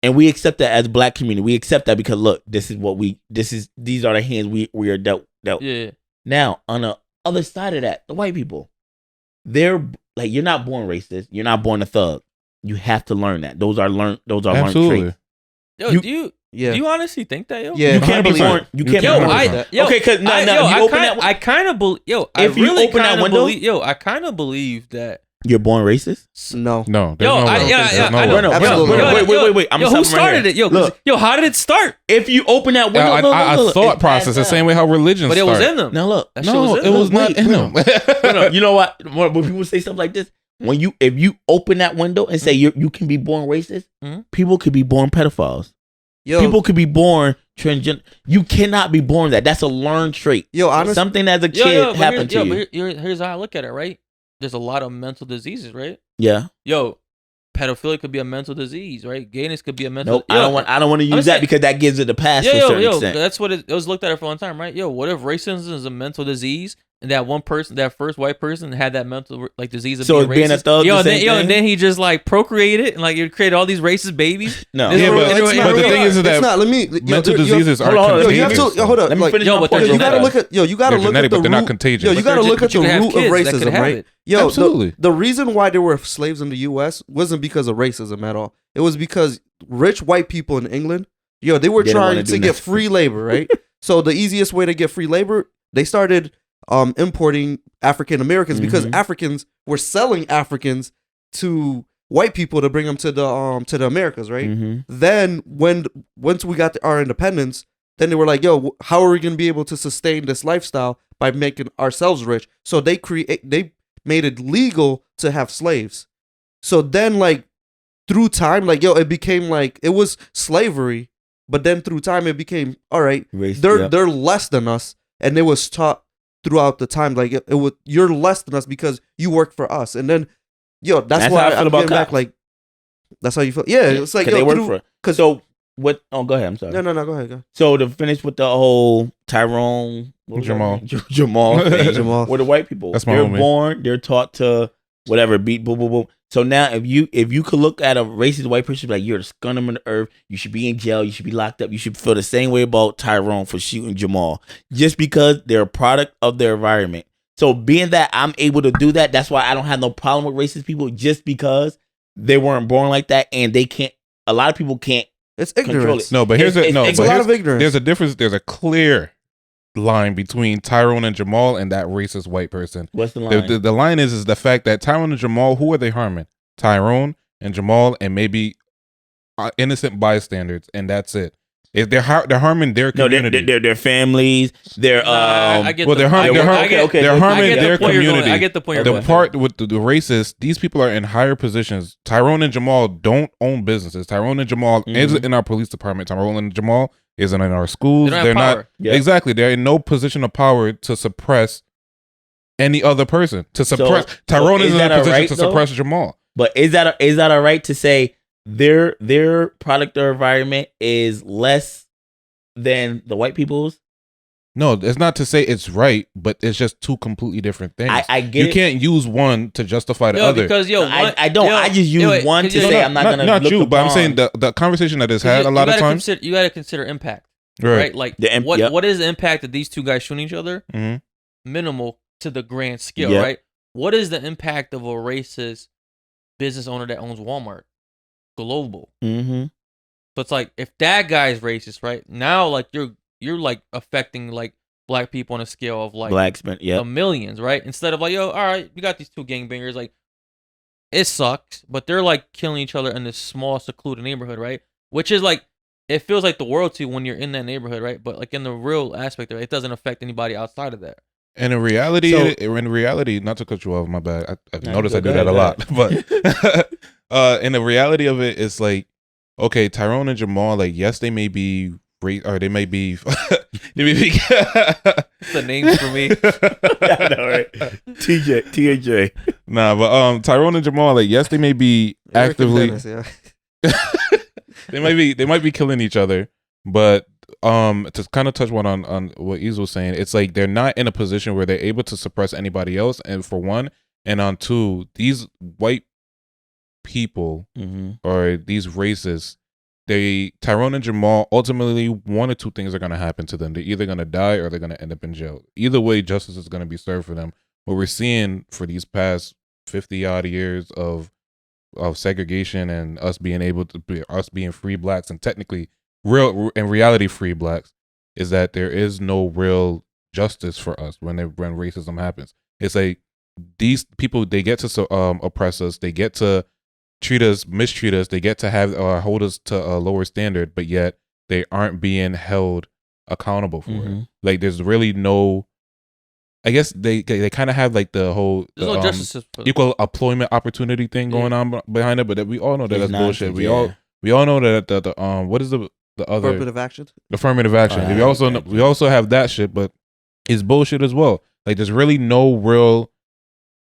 and we accept that as a black community. We accept that because look, these are the hands we are dealt. Yeah. Now, on the other side of that, the white people, they're like, you're not born racist. You're not born a thug. You have to learn that. Those are learned traits. Yo, do you honestly think that, yo? Yeah, you can't be born. You can't be born. Okay, because I kind of believe. Yo, I really kind of believe. Yo, I kind of believe that you're born racist. No. I know. Wait. Who started it? Yo, how did it start? If you open that window, I thought process the same way how religion. But it was in them. Now look, it was not in them. You know what? When people say stuff like this, if you open that window and say you can be born racist, people could be born pedophiles. People could be born transgender. You cannot be born that. That's a learned trait. Yo, honestly, something as a kid happened to you. But here's how I look at it, right? There's a lot of mental diseases, right? Yeah. Yo, pedophilia could be a mental disease, right? Gayness could be a mental. Nope. I don't want to use that because that gives it a pass to a certain extent. That's what it was looked at it for a long time, right? Yo, what if racism is a mental disease and that one person, that first white person, had that mental disease of being a thug? And then he just procreated and you created all these racist babies. No, but the thing is that mental diseases are contagious. You have to hold up. Let me finish. You gotta look at the but they're not root. contagious. Yo, you gotta look at the root of racism, right? Yo, absolutely. The reason why there were slaves in the U.S. wasn't because of racism at all. It was because rich white people in England, they were trying to get free labor, right? So the easiest way to get free labor, they started importing African Americans because Africans were selling Africans to white people to bring them to the Americas, right? Then once we got our independence, then they were like, yo, how are we going to be able to sustain this lifestyle by making ourselves rich? So they made it legal to have slaves. So then through time, it became it was slavery, but then through time it became, all right, they're less than us, and it was taught throughout the time it was, you're less than us because you work for us. And then that's why I'm getting back that's how you feel. Yeah, it's like they work for it. So what? Oh, go ahead. I'm sorry. No, go ahead. So to finish with the whole Tyrone Jamal thing, Jamal. Were the white people? That's my they're homie. born. They're taught to whatever beat boom boom boom. So now if you could look at a racist white person like you're the scum of the earth, you should be in jail, you should be locked up, you should feel the same way about Tyrone for shooting Jamal, just because they're a product of their environment. So being that I'm able to do that, that's why I don't have no problem with racist people, just because they weren't born like that and they can't. A lot of people can't. It's Control ignorance. it. No, but here's It's a lot of ignorance. There's a difference. There's a clear line between Tyrone and Jamal and that racist white person. What's the line? The line is the fact that Tyrone and Jamal, who are they harming? Tyrone and Jamal and maybe innocent bystanders, and that's it. If they're harming their community, their families, their I get well, the- they're I get- harming I get- they're harming I get the their point you're going- community. I get the point you're The going. part with the racists, these people are in higher positions. Tyrone and Jamal don't own businesses. Tyrone and Jamal is in our police department. Tyrone and Jamal isn't in our schools. They don't have They're not power. Yeah. exactly. They're in no position of power to suppress any other person. To suppress Tyrone is is in that a a position right, to though? suppress Jamal. But is that a right to say their product or environment is less than the white people's? No, it's not to say it's right, but it's just two completely different things. I get you it. can't use one to justify the Yo, other. because No, I don't. I just use one to say I'm not gonna not look you, but I'm upon- saying the conversation that is had a lot of times. You got to consider impact, Right. right? Like The what yep. what is the impact of these two guys shooting each other? Mhm. Minimal to the grand scale, Yep. right? What is the impact of a racist business owner that owns Walmart? Global. Mm-hmm. So it's like if that guy's racist, right? Now like you're like affecting like black people on a scale of like Blacksmith. Yeah. millions, right? Instead of like, yo, all right, you got these two gangbangers, like it sucks, but they're like killing each other in this small secluded neighborhood, right? Which is like it feels like the world to you when you're in that neighborhood, right? But like in the real aspect of it, it doesn't affect anybody outside of that. And in reality, So- not to cut you off, my bad. I've No, noticed go I do ahead, that a go lot. But in the reality of it, it's like, okay, Tyrone and Jamal, like, yes, they may be or they may be they may be It's the names for me. I know, right? TJ. Nah, but Tyrone and Jamal, like, yes, they may be Eric and actively Dennis, yeah. they might be killing each other, but to kind of touch on what Eazy was saying, it's like they're not in a position where they're able to suppress anybody else, and for one, and on two, these white people Mm-hmm. or these racists, Tyrone and Jamal, ultimately one or two things are going to happen to them. They're either going to die or they're going to end up in jail. Either way, justice is going to be served for them. What we're seeing for these past 50 odd years of segregation and us being free blacks, and technically in reality free blacks, is that there is no real justice for us when racism happens. It's like these people, they get to oppress us, they get to mistreat us, they get to have hold us to a lower standard, but yet they aren't being held accountable for it. Like there's really no, I guess they kind of have like the whole There's no justice system. equal employment opportunity thing going on behind it, but we all know that It's that's bullshit. nonsense, We all know that the what is the other Affirmative action. affirmative action. Oh, we also know, we also have that shit, but it's bullshit as well. Like there's really no real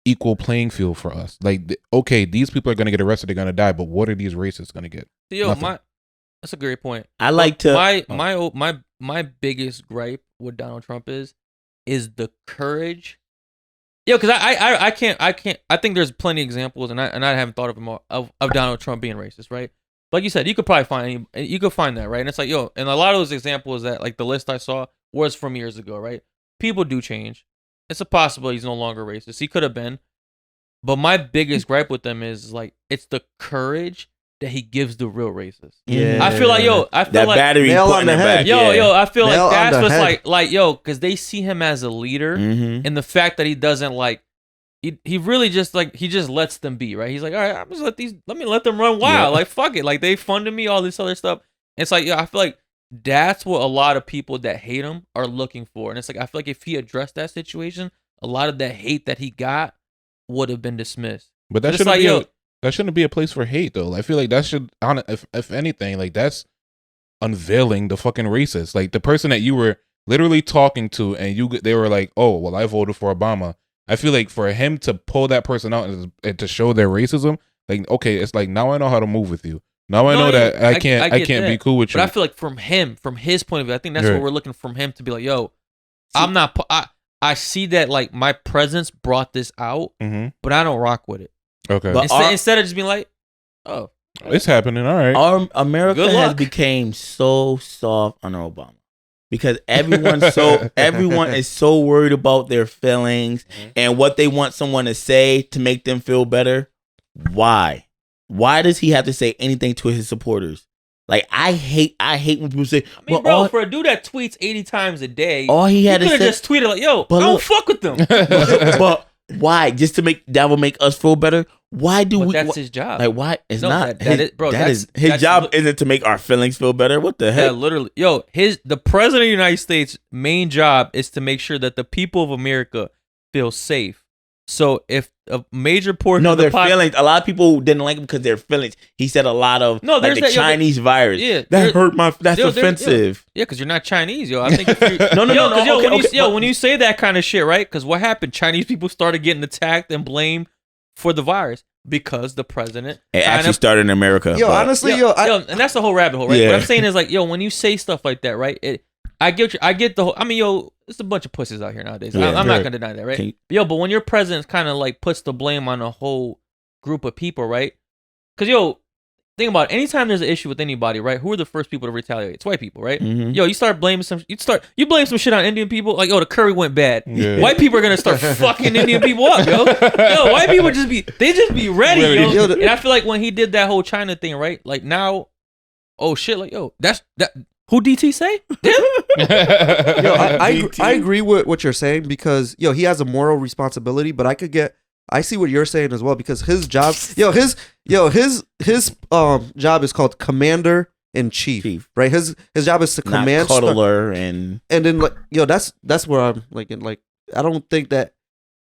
equal playing field for us. Like okay, these people are gonna get arrested, they're gonna die, but what are these racists gonna get? Yo, Nothing. that's a great point. I like to. My biggest gripe with Donald Trump is the courage. Yo, because I can't. I think there's plenty of examples, and I haven't thought of them all, of Donald Trump being racist, right? Like you said, you could probably find that, right? And it's like, yo, and a lot of those examples that like the list I saw was from years ago, right? People do change. It's a possibility he's no longer racist. He could have been, but my biggest gripe with them is like it's the courage that he gives the real racists. Yeah. I feel like that battery Nail put on in the the head. back. Yo, I feel Nail like on that's the what's head. like, yo, because they see him as a leader, Mm-hmm. and the fact that he doesn't like, he really just like he just lets them be, right? He's like, all right, I'm just let me let them run wild, Yeah. like fuck it, like they funded me, all this other stuff. It's like, I feel like that's what a lot of people that hate him are looking for, and it's like I feel like if he addressed that situation, a lot of that hate that he got would have been dismissed. But that It's shouldn't like, be yo, that shouldn't be a place for hate though. I feel like that should, if anything, like that's unveiling the fucking racist. Like the person that you were literally talking to, and they were like, "Oh, well, I voted for Obama." I feel like for him to pull that person out and to show their racism, like, okay, it's like now I know how to move with you. Now I No, know yeah, that I can't get be that. cool with you. But I feel like from his point of view, I think that's Right. what we're looking from him to be like, yo, I'm not. I see that like my presence brought this out, Mm-hmm. but I don't rock with it. Okay, But Instead of just being like, oh, it's happening. All right. Our America Good has luck. became so soft under Obama. Because everyone is so worried about their feelings and what they want someone to say to make them feel better. Why? Why does he have to say anything to his supporters? Like, I hate when people say, I mean, bro, for a dude that tweets 80 times a day, all he had to could have say, just tweeted like, yo, I don't fuck with them. but why? Just to make that will make us feel better? Why do we? That's his job. Like, why? It's not. His job isn't to make our feelings feel better. What the heck? Yeah, literally. Yo, the president of the United States' main job is to make sure that the people of America feel safe. So if a major portion of their feelings. A lot of people didn't like him because their feelings. He said a lot of like the Chinese virus. Yeah, that hurt my. That's offensive. Yeah, because you're not Chinese, yo. I think if you're, when you say that kind of shit, right? Because what happened? Chinese people started getting attacked and blamed for the virus because the president actually started in America. Yo, honestly, and that's the whole rabbit hole, right? Yeah. What I'm saying is like, yo, when you say stuff like that, right? I get the whole. I mean, yo, there's a bunch of pussies out here nowadays. Yeah, I'm not gonna deny that, right? But when your president kind of like puts the blame on a whole group of people, right? Because yo, think about it. Anytime there's an issue with anybody, right? Who are the first people to retaliate? It's white people, right? Mm-hmm. Yo, you start blaming you blame some shit on Indian people, like, oh, the curry went bad. Yeah. White people are gonna start fucking Indian people up, yo. Yo, white people just be ready, yo. And I feel like when he did that whole China thing, right? Like now, oh shit, like yo, that's that. Who DT say? Him? Yo, I agree with what you're saying because yo, he has a moral responsibility, but I see what you're saying as well because his job, his job is called Commander in Chief, right? His job is to command, not cuddler, and then like that's where I'm like I don't think that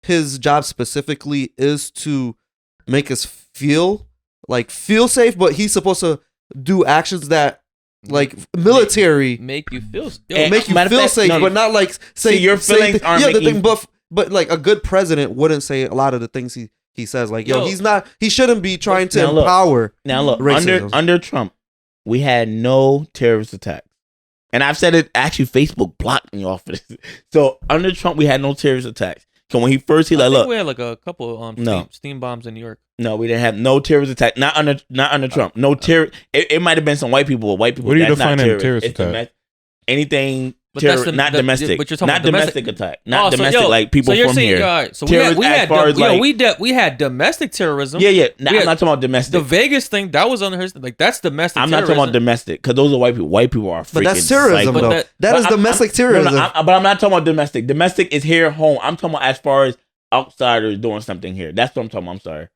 his job specifically is to make us feel safe, but he's supposed to do actions that like military make you feel safe, but not like say your feelings aren't the thing, but like a good president wouldn't say a lot of the things he says. Like he shouldn't be trying to empower. Now look, racism. under Trump, we had no terrorist attacks, and I've said it. Actually, Facebook blocked me off of this. So under Trump, we had no terrorist attacks. So when he look, we had like a couple steam bombs in New York. No, we didn't have no terrorist attack. Not under Trump. No terror. It might have been some white people. What do you define as terrorist attack? Anything. But not domestic. But you're talking not about domestic attack. Not domestic like people from here. Right, so we had domestic terrorism. Yeah. I'm not talking about domestic. The Vegas thing that was under his like that's domestic. I'm not talking about domestic because those are white people. White people are freaking. But that's terrorism, though. That is domestic terrorism. But I'm not talking about domestic. Domestic is here home. I'm talking about as far as outsiders doing something here. That's what I'm talking about. I'm sorry.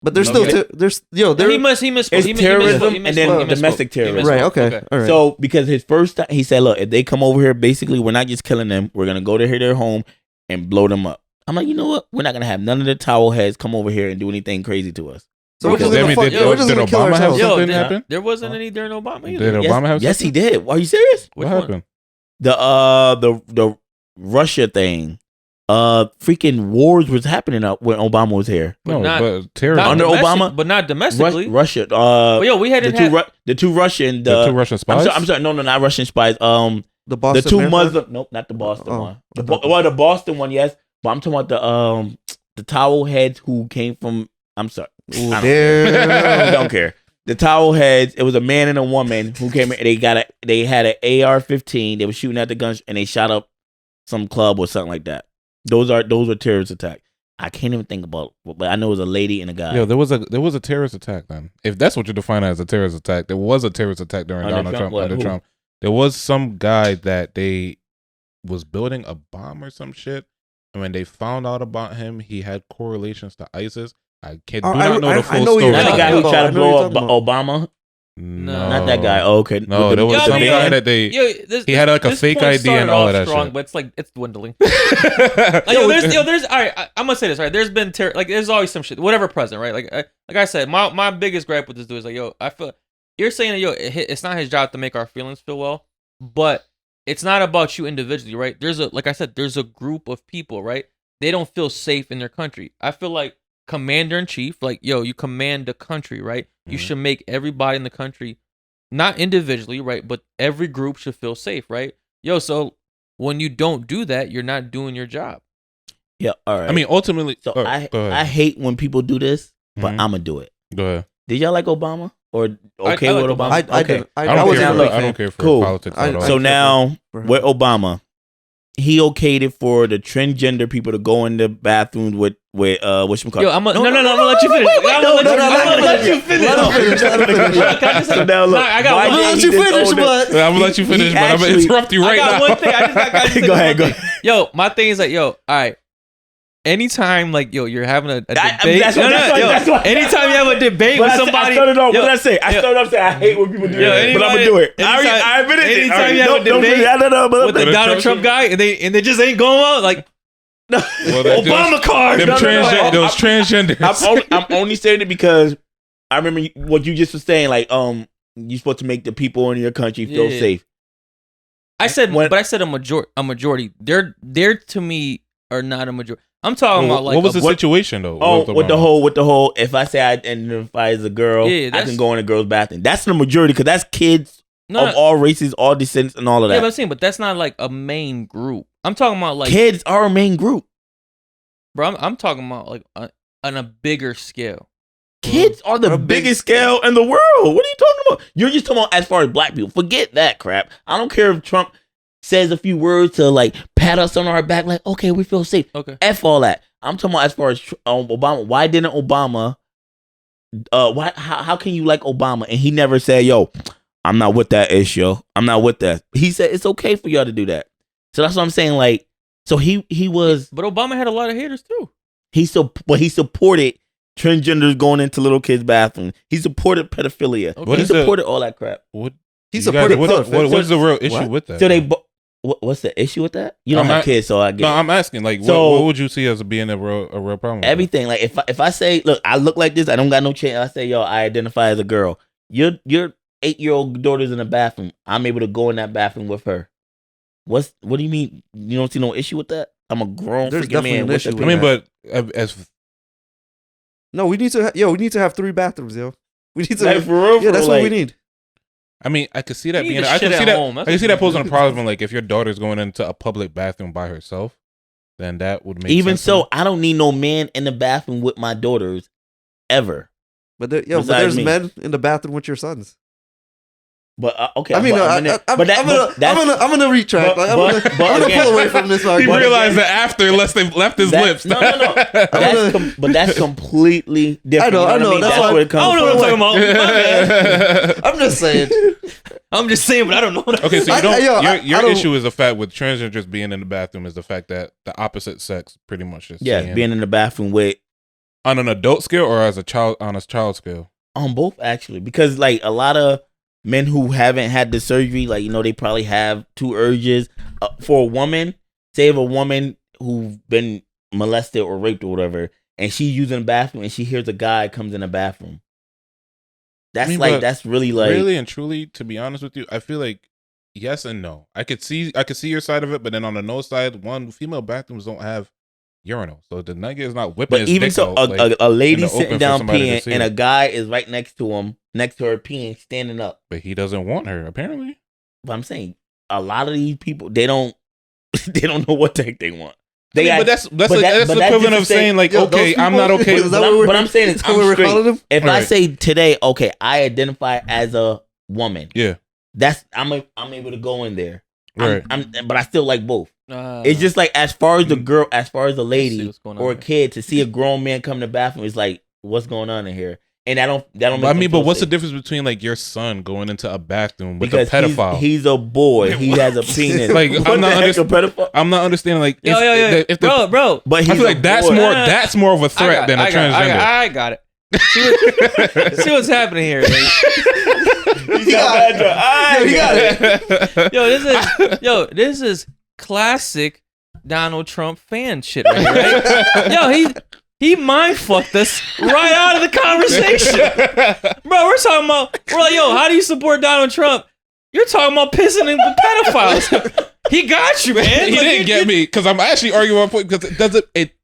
But there's still he misspoke. It's terrorism and then domestic terrorism. Right. Okay. All right. So because his first time, he said, "Look, if they come over here, basically we're not just killing them. We're gonna go to their home and blow them up." I'm like, you know what? We're not gonna have none of the towel heads come over here and do anything crazy to us. So we're just gonna kill Obama have ourselves. something happen? There wasn't any during Obama either. Did Obama have? Yes, he did. Are you serious? What happened? The Russia thing. Freaking wars was happening when Obama was here. But terrorism under Obama, but not domestically. Russia. We had the two Russian spies. I'm sorry, no, not Russian spies. The Boston. The two Muslim. Nope, not the Boston one. The Boston one, yes. But I'm talking about the towel heads who came from. I'm sorry. I don't care. The towel heads. It was a man and a woman who came in. They had an AR-15. They were shooting at the guns and they shot up some club or something like that. Those were terrorist attacks. I can't even think about, but I know it was a lady and a guy. Yeah, there was a terrorist attack then. If that's what you define as a terrorist attack, there was a terrorist attack during Donald Trump. Under Trump, there was some guy that they was building a bomb or some shit, and when they found out about him, he had correlations to ISIS. I do not know the full story. Not the guy who tried to blow up Obama. No, not that guy. Oh, okay. No, there was some guy that he had like a fake ID and all of that shit. But it's dwindling. There's all right. I'm gonna say this right. There's been there's always some shit. Whatever president, right? Like I said, my biggest gripe with this dude is like, I feel you're saying that it's not his job to make our feelings feel well, but it's not about you individually, right? There's a group of people, right? They don't feel safe in their country. I feel like commander in chief, like you command the country, right? You should make everybody in the country, not individually, right, but every group should feel safe, right? So when you don't do that, you're not doing your job. Yeah, all right. I mean, ultimately, I hate when people do this, but I'm gonna do it. Go ahead. Did y'all like Obama? or okay like with Obama? I Okay. didn't. I don't, wasn't care a for, big I fan. don't care for Cool. politics at all. So now for him. with Obama, he okayed it for the transgender people to go in the bathrooms with whatchamacallit. Yo, I'm gonna let you finish. I'm gonna let you finish. Let him finish. So now look, I got why one. did Let he you just finish, own the- but I'm gonna let you finish, but I'm gonna actually- interrupt you I right got now. one thing. I just got to Go ahead, go ahead. Yo, my thing is like, yo, all right. Anytime like you're having a debate. that's why- anytime you have a debate But with I somebody. started off. yo, What did I say? I yo, started off saying I hate when people do Yo, that, but I'm gonna do it. I admit it. anytime you have a debate with the But Donald Trump guy and they just ain't going out like No. Well, that- Obama card. Them those transgenders. I'm only saying it because I remember what you just was saying. Like, you're supposed to make the people in your country feel Yeah. safe. I said, When- but I said a majority. They're to me are not a majority. I'm talking about like what was the a, situation though? Oh, with with the whole. If I say I identify as a girl, Yeah, I that's- can go in a girl's bathroom. That's the majority because that's kids no, of all races, all descents, and all of yeah, that. but I'm saying, but that's not like a main group. I'm talking about like, Kids are a main group. bro. I'm talking about like on a bigger scale. Kids are the on a big biggest scale in the world. What are you talking about? You're just talking about as far as black people. Forget that crap. I don't care if Trump says a few words to like pat us on our back, like, okay, we feel safe. Okay. F all that. I'm talking about as far as Obama. Why didn't Obama? Why? How can you like Obama and he never said, "Yo, I'm not with that issue. I'm not with that." He said it's okay for y'all to do that. So that's what I'm saying. Like, so he was But Obama had a lot of haters too. he supported transgenders going into little kids' bathrooms. He supported pedophilia. What He is the- supported all that crap. What? he you supported guys- pedophilia. what's the real issue What? with that? So they. What's the issue with that? You don't I'm have not- kids, so I get No, it. I'm asking. Like, So- what would you see as being a real problem? with that? Everything. Like if I say, look, I look like this, I don't got no chance. I say, yo, I identify as a girl. Your 8-year-old daughter's in the bathroom. I'm able to go in that bathroom with her. What do you mean? You don't see no issue with that? I'm a grown There's freaking definitely man. an What's issue the with I mean, that. but as No, we need to. We need to have 3 bathrooms, yo. We need to. like, for real, Yeah, that's like, what we need. I mean, I could see that You need being. to I shit can see at that. home. I That's can see what that you posing a do. problem. Like if your daughter's going into a public bathroom by herself, then that would make even sense to me. so, I don't need no man in the bathroom with my daughters ever. But but Besides there's me. men in the bathroom with your sons. But okay, I mean, I'm gonna retract. but- I'm but gonna again- pull away from this He argument. realized that after unless they left his That- lips. no. But that's completely different. I know, You what I know, that's That's why- where it comes I don't know what from. I'm talking about. My bad. I'm just saying. I'm just saying, but I don't know. What Okay, so you don't, I your don't- issue is the fact with transgenders being in the bathroom is the fact that the opposite sex pretty much is Yeah, seeing- being in the bathroom with on an adult scale or as a child on a child scale. on both actually, because like a lot of men who haven't had the surgery, like they probably have 2 urges. For a woman, say if a woman who's been molested or raped or whatever, and she's using the bathroom and she hears a guy comes in the bathroom. That's I mean, like but that's really like really and truly, to be honest with you, I feel like yes and no. I could see your side of it, but then on the no side, female bathrooms don't have urinal, so the nigga is not whipping. But his even dick so, out, like, a in lady the sitting open for down somebody to peeing see and a it. guy is right next to her peeing, standing up. but he doesn't want her apparently. But I'm saying a lot of these people they don't know what the heck they want. I mean, but that's but the that's equivalent just of to say, saying like, yo, okay, those I'm not people- okay. Is that what but I'm saying Is that what we're straight. calling them? If I Right. say today, okay, I identify as a woman. Yeah, That's I'm able to go in there. right. But I still like both. Uh, It's just like as far as the girl, as far as the see lady what's going on or a there. kid to see a grown man come to the bathroom is like, what's going on in here? And that don't. Make I them mean, but feel what's the safe. difference between like your son going into a bathroom with Because a pedophile? he's a boy. He has a penis. Like, What I'm not the heck, a pedophile? I'm not understanding like yo, if the, bro. But I he's feel like a that's boy. more of a threat than a transgender. I got it. See what's happening here. Like, He got it. this is classic Donald Trump fan shit right here, right? Yo, he mind fucked us right out of the conversation. Bro, we're like, yo, how do you support Donald Trump? You're talking about pissing in the pedophiles. He got you, man. He Like, didn't get me because I'm actually arguing my point because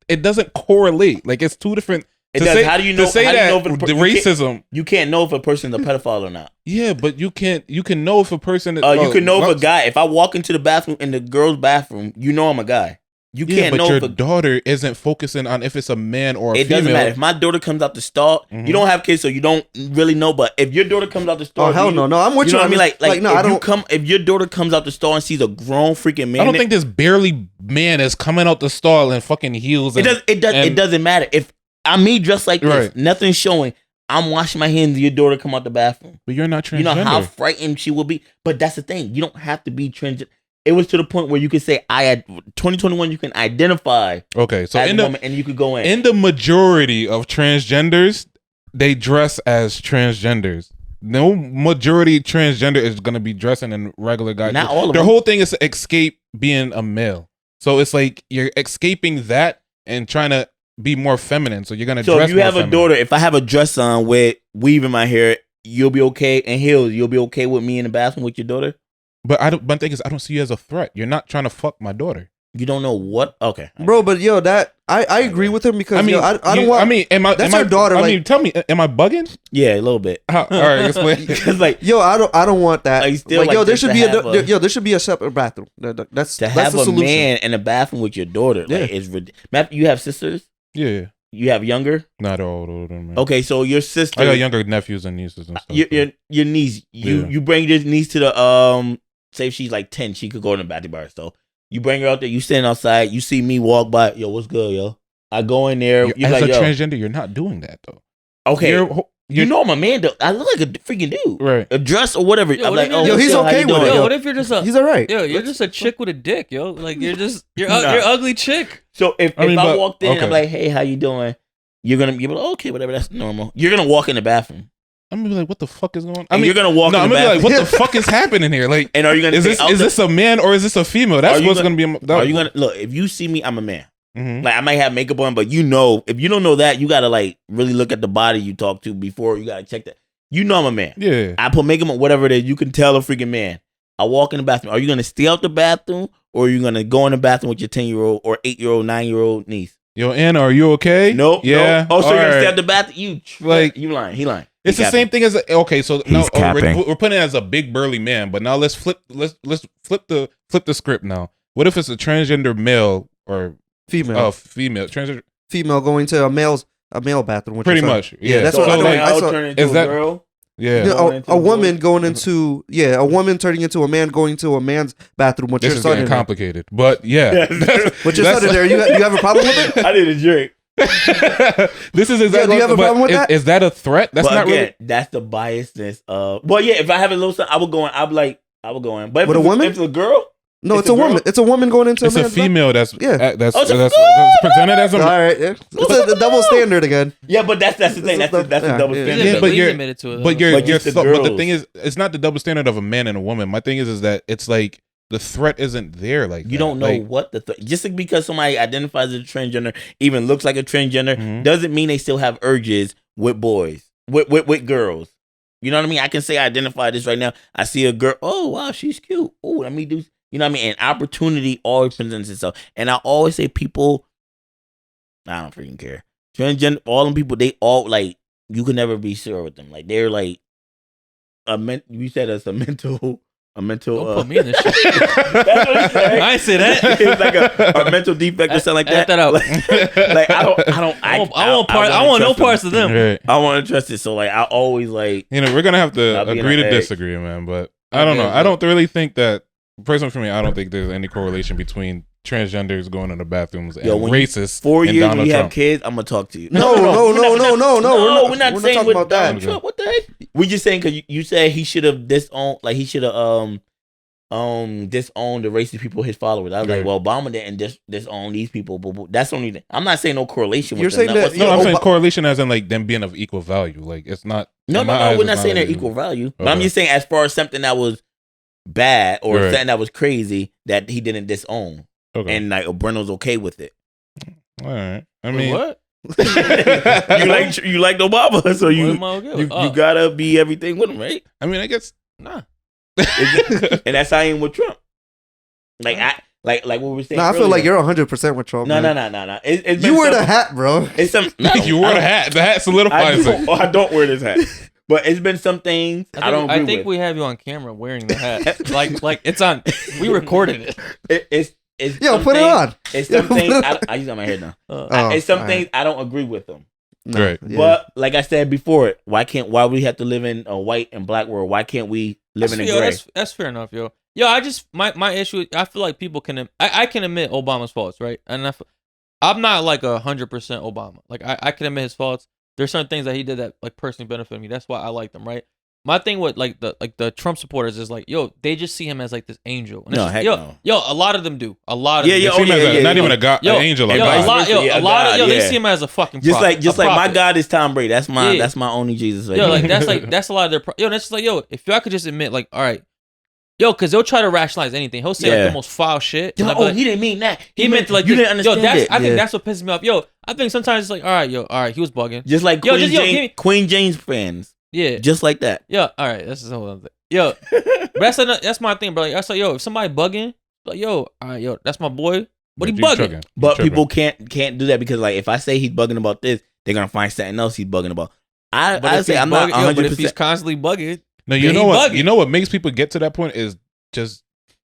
it doesn't correlate. Like it's two different. It to does. say, How do you know? to say how do you that know if the racism? You can't know if a person's a pedophile or not. Yeah, but you can know if a person. You can know if a guy. If I walk into the bathroom in the girl's bathroom, you know I'm a guy. You Yeah, can't but know your if a, daughter isn't focusing on if it's a man or a it female. doesn't matter. If my daughter comes out the stall, Mhm. you don't have kids, so you don't really know. But if your daughter comes out the stall, Oh hell no, I'm with you you. know what I mean? Like no, if I don't. if your daughter comes out the stall and sees a grown freaking man, I don't think this barely man is coming out the stall in fucking heels. it doesn't matter. If I'm me dressed like this, Right. nothing's showing. I'm washing my hands. Your daughter come out the bathroom. But you're not transgender. You know how frightened she will be. But that's the thing. You don't have to be transgender. It was to the point where you could say, 2021, you can identify Okay, so as in a the woman and you could go in. in the majority of transgenders, they dress as transgenders. No majority transgender is gonna be dressing in regular guy. Not clothes. all of Their them. whole thing is to escape being a male. So it's like you're escaping that and trying to be more feminine. So you're gonna So dress if you more have a feminine. daughter, if I have a dress on with weave in my hair, you'll be okay. And heels, you'll be okay with me in the bathroom with your daughter? But the thing is, I don't see you as a threat. You're not trying to fuck my daughter. You don't know what? Okay. Bro, but yo, that I agree with him because I mean, I don't want. I mean, that's your daughter, I like- mean, tell me, am I bugging? Yeah, a little bit. All right, explain. Because like Yo, I don't want that. Like, still, Like, like, yo, there just should to be have a- yo, there should be a separate bathroom. That's to that's have the a solution. man in the bathroom with your daughter, like, is ridiculous. You have sisters? Yeah, You have younger? not all older, man. Okay, so your sister, I got younger nephews and nieces and stuff. your niece, Yeah. you bring your niece to the say if she's like 10, she could go in the bathroom by herself. You bring her out there, you standing outside, you see me walk by, yo, what's good, yo? I go in there, You're, you're as like, a yo, transgender, you're not doing that though. okay, You're you know I'm a man though. I look like a freaking dude, right. a dress or whatever. Yo, I'm what like, if you- oh, Yo, what's he's up? How okay you with doing, it, Yo, yo? what if you're just a He's all right. yo? You're just a chick with a dick, yo. Like you're you're Nah. ugly chick. So if I mean, I but- walked in, okay. I'm like, hey, how you doing? You're gonna be like, okay, whatever, that's normal. You're gonna walk in the bathroom. I'm gonna be like, what the fuck is going on? And you're gonna walk no, in I'm the gonna be bathroom. like, what the fuck is happening here? Like, And are you gonna is say, this is this a man or is this a female? That's Are you what's gonna- gonna be. Are you gonna look? If you see me, I'm a man. Mhm. Like I might have makeup on, but you know, if you don't know that, you gotta like really look at the body you talk to before you gotta check that. You know I'm a man. Yeah. I put makeup on, whatever it is, you can tell a freaking man. I walk in the bathroom. Are you gonna stay out the bathroom or are you gonna go in the bathroom with your 10-year-old or 8-year-old, 9-year-old niece? Yo, Anna, are you okay? Nope. Yeah. No. Oh, so you're gonna All stay right. out the bathroom? You Like- you lying? He lying. It's He the same thing as okay. So now He's capping. we're putting it as a big burly man, but now let's flip the script now. What if it's a transgender male or Female, female transgender? female going to a male bathroom. With Pretty your son. much. Yeah. that's So what I a don't. like, I girl saw, turn into is a that- girl? Yeah. Yeah, Going into a a woman boy? going into a woman turning into a man going to a man's bathroom with This your is son getting in there. complicated, but yeah. With your son in there, you have a problem with it? I did a drink. This is exactly. do you have a but problem with that? Is that a threat? That's But not again, really. that's the biasness of. Well, yeah, if I have a little son, I would go in. I would go in. But if With a it's woman? if it's a girl, No, It's it's a a girl? woman. It's a woman going into It's a a man's female that's Yeah. that's Oh, it's a that's female. presented as bathroom. a All right, yeah. It's a double standard again. yeah, but that's the thing. That's the Yeah, double yeah. standard. Yeah, but Lee's you're- admitted to it. though. but you're But just the but the girls. thing is, it's not the double standard of a man and a woman. My thing is that it's like the threat isn't there. Like You that. don't know Like, what just because somebody identifies as a transgender, even looks like a transgender, Mhm. doesn't mean they still have urges with boys, with girls. You know what I mean? I can say I identify this right now. I see a girl. Oh wow, she's cute. Oh, let me do. You know what I mean? And opportunity always presents itself. And I always say people. I don't freaking care. Transgender, all them people, they all like. You can never be sure with them. Like they're like you said it's a mental. Don't put me in this shit. That's what he said. I ain't say that. It's like a mental defect or something like Edit that. that out. Like I want no parts of them. Right. I want to trust it. So like I always like You know, we're gonna have to I'll be in agree an to egg. disagree, man. But I don't know. I don't really think that. Personally, for me, I don't think there's any correlation between transgenders going to the bathrooms and Yo, when you- racists 4 and years when Donald you have Trump. kids, I'm gonna talk to you. No. We're not saying talking with about Donald that. Trump. What the heck? We just saying because you said he should have disowned, like he should have disowned the racist people, his followers. I was Right. like, well, Obama didn't disown these people, but that's the only thing. I'm not saying no correlation. You're with saying them. that- What's No, the- I'm saying correlation as in like them being of equal value. Like it's not. No, in my eyes, we're it's not saying they're like- equal value. But I'm Okay. just saying, as far as something that was bad or Right. something that was crazy that he didn't disown, Okay. and like Brenno's okay with it. All right. I Wait, mean, what? you like Obama, so What you am I okay with? you gotta be everything with him, right? I mean, I guess. Nah. And that's how I am with Trump. Like like what we were saying. No, I feel like earlier. you're 100% with Trump. No. man. It's been You wear the some- hat, bro. It's some. No, you wore I the don't- hat. The hat I solidifies it. don't wear this hat. But it's been some things I don't agree I think with. we have you on camera wearing the hat. like it's on. We recorded it. It's it's Yo, some put it things- on. It's some things I use on my head now. It's some things I don't agree with them. No, Right. yeah. But like I said before, why we have to live in a white and black world? Why can't we live in a gray? That's fair enough, yo. Yo, I just my issue. I feel like people can. I can admit Obama's faults, right? And I'm not like 100% Obama. Like I can admit his faults. There's certain things that he did that like personally benefit me. That's why I like them, right? My thing with like the Trump supporters is like, yo, they just see him as like this angel. And it's No, just, heck yo, no. Yo, a lot of them do. A lot of Yeah, them. yeah, do. oh, See him yeah, as yeah, not yeah. even a god, Yo, an angel. Yo, vice a lot, versa, yo, a lot of yo, yeah. they see him as a fucking Just prophet, like a my prophet. God is Tom Brady. That's my Yeah. that's my only Jesus. Right Yo, there. like that's a lot of their yo. That's just like yo, if y'all could just admit like, all right, yo, because they'll try to rationalize anything. He'll say like Yeah. the most foul shit. Yo, and I'll be like, he didn't mean that. he meant like you this. didn't Yo, understand that's it. I think Yeah. that's what pisses me off. Yo, I think sometimes it's like, all right, he was bugging. Just like Yo, Queen just, yo, James, give me- Queen James fans. Yeah, Just like that. yeah. All right, that's just a whole other thing. Yo, but that's my thing, bro. Like I say, yo, if somebody bugging, like yo, all right, yo, that's my boy. But he You bugging. tripping. You But tripping. people can't do that because like if I say he's bugging about this, they're gonna find something else he's bugging about. But I if say he's I'm not bugging, yo, but if 100%. he's constantly bugging, No, Yeah, you know he what? bugging. You know what makes people get to that point is just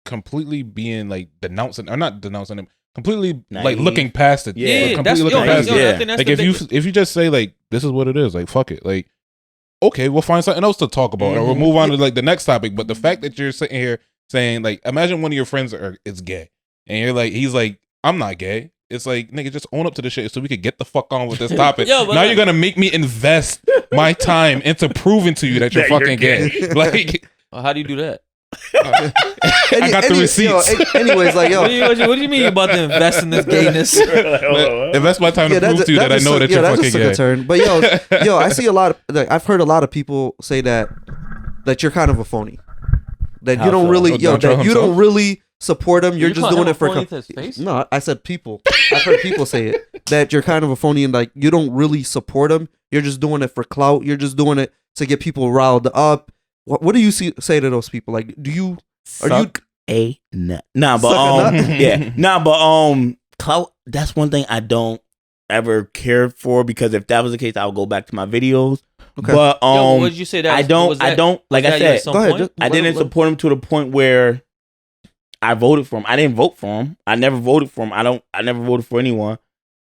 completely being like denouncing or not denouncing him, completely like Naive. looking past it. Yeah, yeah, completely that's looking yo, past yo, it. Yeah. I think that's Like the if you just say like this is what it is, like fuck it, like okay, we'll find something else to talk about, or we'll move on to like the next topic. But the fact that you're sitting here saying like, imagine one of your friends is gay, and you're like, he's like, I'm not gay. It's like, nigga, just own up to the shit so we could get the fuck on with this topic. Yo, but now like- you're gonna make me invest my time into proving to you that you're That you're fucking gay. Like, how do you do that? I got the receipts. Anyways, like yo, What do you mean you about to invest in this gayness? Invest my time to prove to you that I know that you're that's fucking just a gay. concern. But yo, I see a lot of like I've heard a lot of people say that you're kind of a phony. That How you don't so? really Oh, yo, Dontrell that you himself? don't really support him. You're You just calling doing him it for a phony to his face? No, I said people. I've heard people say it that you're kind of a phony and like you don't really support him. You're just doing it for clout. You're just doing it to get people riled up. What do you say to those people? Like, do you are you Suck a nut. Nah, but Suck a nut? yeah, nah, but clout. That's one thing I don't ever care for because if that was the case, I would go back to my videos. Okay. But Yo, what did you say that? I don't. Like I said, Go ahead, just- I didn't support him to the point where I voted for him. I didn't vote for him. I never voted for him. I never voted for anyone.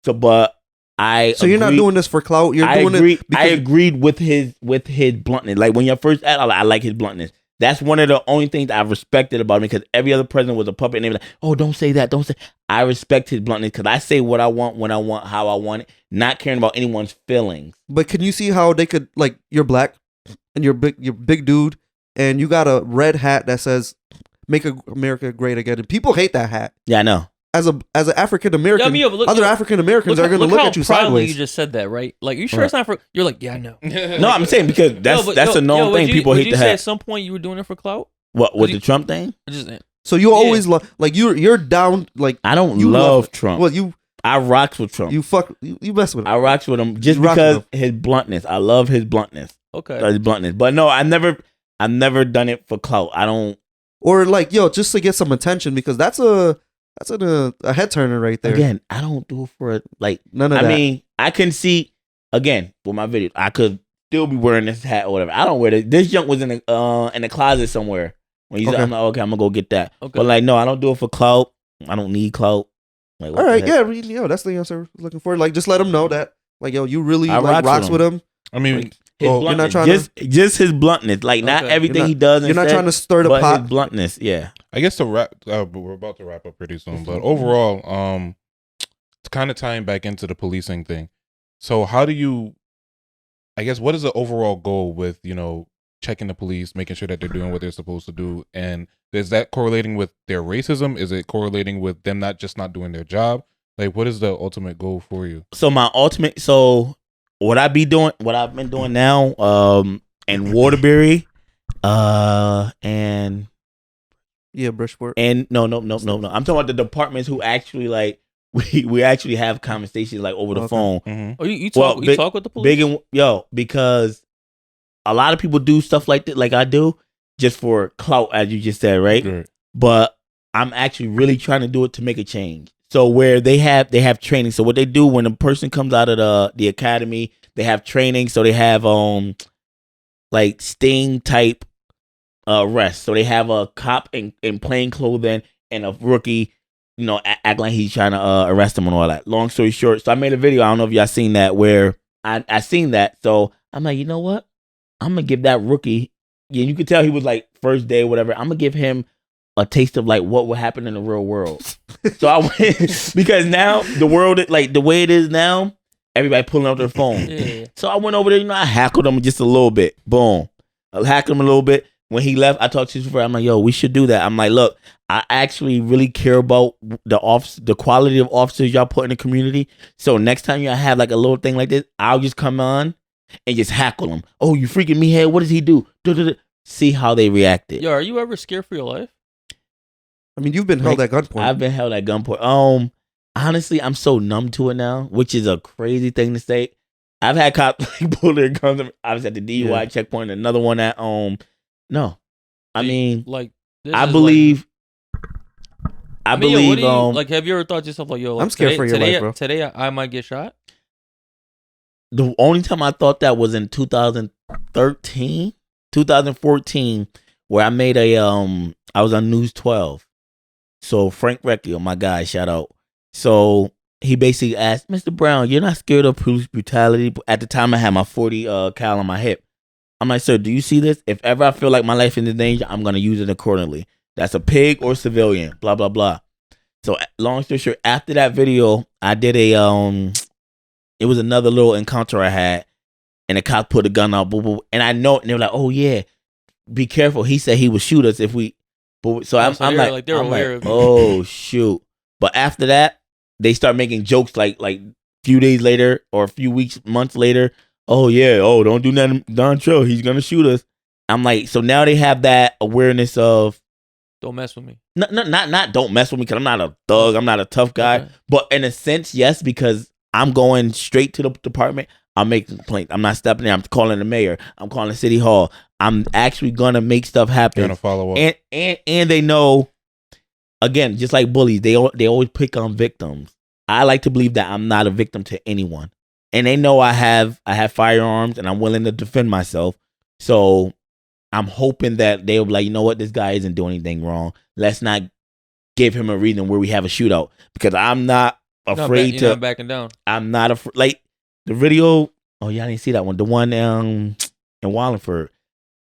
So, but So you're not doing this for clout. You're doing it because I agreed with his bluntness. Like when you first asked, I like his bluntness. That's one of the only things I've respected about him because every other president was a puppet and they were like, oh, don't say that. Don't say. I respect his bluntness because I say what I want, when I want, how I want it, not caring about anyone's feelings. But can you see how they could like you're black and you're big dude and you got a red hat that says "Make America Great Again" and people hate that hat. Yeah, I know. As an African American, Yeah, I mean, yeah, but look- other look- African Americans are going to look at you proudly sideways. you just said that, right? Like, you sure it's not for? You're like, yeah, I know. No, I'm saying because that's a known thing. People hate you the say at hat. some point you were doing it for clout? What with you- the Trump thing? I just So you Yeah. always like you're down like I don't you love Trump. Well, you I rocks with Trump. you mess with him. I rocks with him just You rock because with his bluntness. I love his bluntness. okay. His bluntness. But no, I've never done it for clout. I don't. Or like just to get some attention because that's a head turner right there. Again, I don't do it for like. None of I that. mean, I can see again with my video. I could still be wearing this hat or whatever. I don't wear this. This junk was in the closet somewhere. When you said, Okay. I'm like, okay, I'm gonna go get that. Okay. But like, no, I don't do it for clout. I don't need clout. Like, what All right, the heck? yeah, that's the answer we're looking for. Like, just let him know that, like, yo, you really I like rocks rocks with with him. I mean, Like, His well, you're not bluntness. trying just his bluntness. Like not Okay. everything You're not- he does. You're not and trying to says, stir the but pot. his bluntness. Yeah. I guess to wrap, we're about to wrap up pretty soon. But overall, it's kind of tying back into the policing thing. So how do you? I guess what is the overall goal with checking the police, making sure that they're doing what they're supposed to do, and is that correlating with their racism? Is it correlating with them not doing their job? Like, what is the ultimate goal for you? So my ultimate. So what I've been doing now, in Waterbury, and Yeah, Bridgeport. no. I'm talking about the departments who actually like we actually have conversations like over the Okay. phone. Mm-hmm. Oh, you Well, talk you talk with the police? Big and because a lot of people do stuff like that, like I do, just for clout, as you just said, right? But I'm actually really trying to do it to make a change. So where they have training. So what they do when a person comes out of the academy, they have training. So they have like sting type arrests. So they have a cop in plain clothing and a rookie act like he's trying to arrest him and all that. Long story short, so I made a video. I don't know if y'all seen that where I seen that. So I'm like, you know what? I'm gonna give that rookie. Yeah, you could tell he was like first day, whatever. I'm gonna give him a taste of like what would happen in the real world. So I went because now the world, like the way it is now, everybody pulling out their phone. Yeah. So I went over there, I hackled him just a little bit. Boom. I hackled him a little bit. When he left, I talked to his friend. I'm like, yo, we should do that. I'm like, look, I actually really care about the quality of officers y'all put in the community. So next time y'all have like a little thing like this, I'll just come on and just hackle them. Oh, you freaking me head. What does he do? See how they reacted. Yo, are you ever scared for your life? I mean, you've been held at gunpoint. I've been held at gunpoint. Honestly, I'm so numb to it now, which is a crazy thing to say. I've had cops like pull their guns. I was at the DUI checkpoint. Another one at No, I mean, like I believe. I believe. Like, have you ever thought to yourself like, yo, like, I'm scared for your life, bro. Today I might get shot. The only time I thought that was in 2013, 2014, where I made I was on News 12. So Frank Recchio, my guy, shout out. So he basically asked, Mr. Brown, you're not scared of police brutality? At the time, I had my 40 cal on my hip. I'm like, sir, do you see this? If ever I feel like my life is in danger, I'm gonna use it accordingly. That's a pig or civilian. Blah blah blah. So long story short, after that video, I did it was another little encounter I had, and the cop put a gun out, boo boo, and I know, and they were like, oh yeah, be careful. He said he would shoot us if we. So I'm like, oh shoot. But after that, they start making jokes like few days later or a few weeks, months later. Oh yeah, don't do nothing, Dontrell. He's gonna shoot us. I'm like, so now they have that awareness of don't mess with me. Not don't mess with me because I'm not a thug. I'm not a tough guy. Okay. But in a sense, yes, because I'm going straight to the department. I'm making complaints. I'm not stepping there. I'm calling the mayor. I'm calling City Hall. I'm actually gonna make stuff happen. You're gonna follow up. And they know, again, just like bullies, they always pick on victims. I like to believe that I'm not a victim to anyone. And they know I have firearms and I'm willing to defend myself. So I'm hoping that they'll be like, you know what, this guy isn't doing anything wrong. Let's not give him a reason where we have a shootout. Because I'm not afraid you're not backing down. I'm not afraid. Like the video, oh y'all didn't see that one. The one in Wallingford.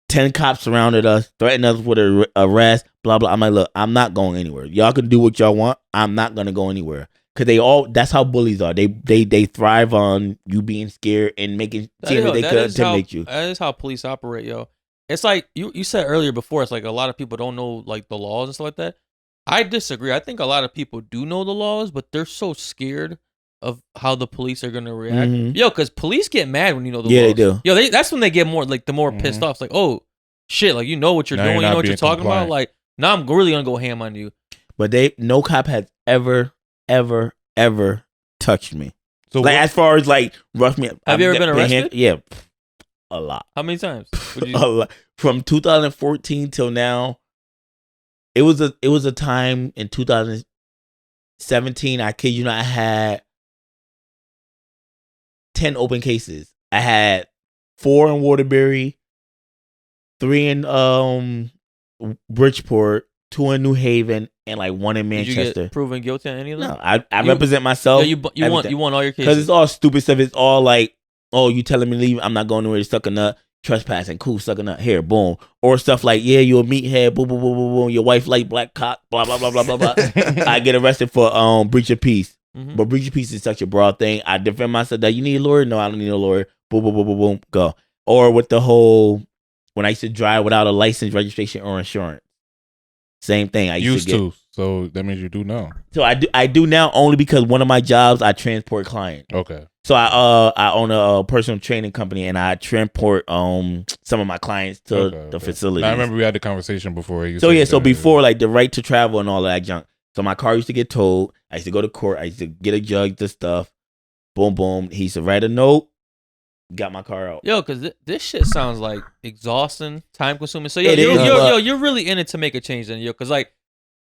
10 cops surrounded us, threatened us with an arrest, blah blah. I'm like, look, I'm not going anywhere. Y'all can do what y'all want. I'm not gonna go anywhere. Cause that's how bullies are. They thrive on you being scared and making seeing that they could intimidate you. That is how police operate, yo. It's like you said earlier before. It's like a lot of people don't know like the laws and stuff like that. I disagree. I think a lot of people do know the laws, but they're so scared of how the police are gonna react. Mm-hmm. Yo, because police get mad when you know the laws. Yeah, they do. Yo, that's when they get more like the more pissed off. It's like, oh shit, like you know what you're doing, you know what you're talking about. Like now I'm really gonna go ham on you. But no cop has ever touched me. So like as far as like rough me up. Have you ever been arrested? Yeah, a lot. How many times? A lot. From 2014 till now. It was a time in 2017. I kid you not, I had 10 open cases. I had 4 in Waterbury, 3 in Bridgeport, 2 in New Haven, and like 1 in Manchester. Did you get proven guilty on any of them? No, I represent myself. Yeah, you won all your cases because it's all stupid stuff. It's all like, oh, you telling me to leave? I'm not going nowhere. Suck a nut. Trespassing, cool, sucking up here, boom, or stuff like, yeah, you're a meathead, boom, boom, boom, boom, boom. Your wife like black cock, blah blah blah blah blah blah. I get arrested for breach of peace, but breach of peace is such a broad thing. I defend myself. That you need a lawyer? No, I don't need a lawyer. Boom, boom, boom, boom, boom, go. Or with the whole when I used to drive without a license, registration, or insurance, same thing. I used to. So that means you do now. So I do now only because one of my jobs I transport clients. Okay. So I own a personal training company and I transport some of my clients to the facility. I remember we had the conversation before. So before like the right to travel and all that junk. So my car used to get towed. I used to go to court. I used to get a judge the stuff. Boom boom. He used to write a note. Got my car out. Yo, because this shit sounds like exhausting, time consuming. So you're really in it to make a change then, yo. Because like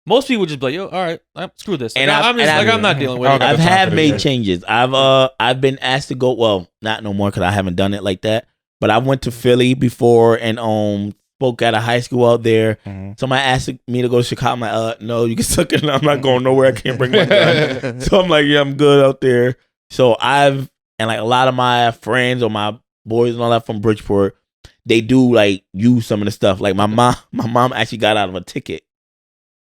most people just be like, yo, all right, screw this. Like, I'm not dealing with it. I have made changes. I've been asked to go. Well, not no more because I haven't done it like that. But I went to Philly before and spoke at a high school out there. Mm-hmm. Somebody asked me to go to Chicago. I'm like, no, you can suck it. I'm not going nowhere. I can't bring my gun. So I'm like, yeah, I'm good out there. So and like a lot of my friends or my boys and all that from Bridgeport, they do like use some of the stuff. Like my mom actually got out of a ticket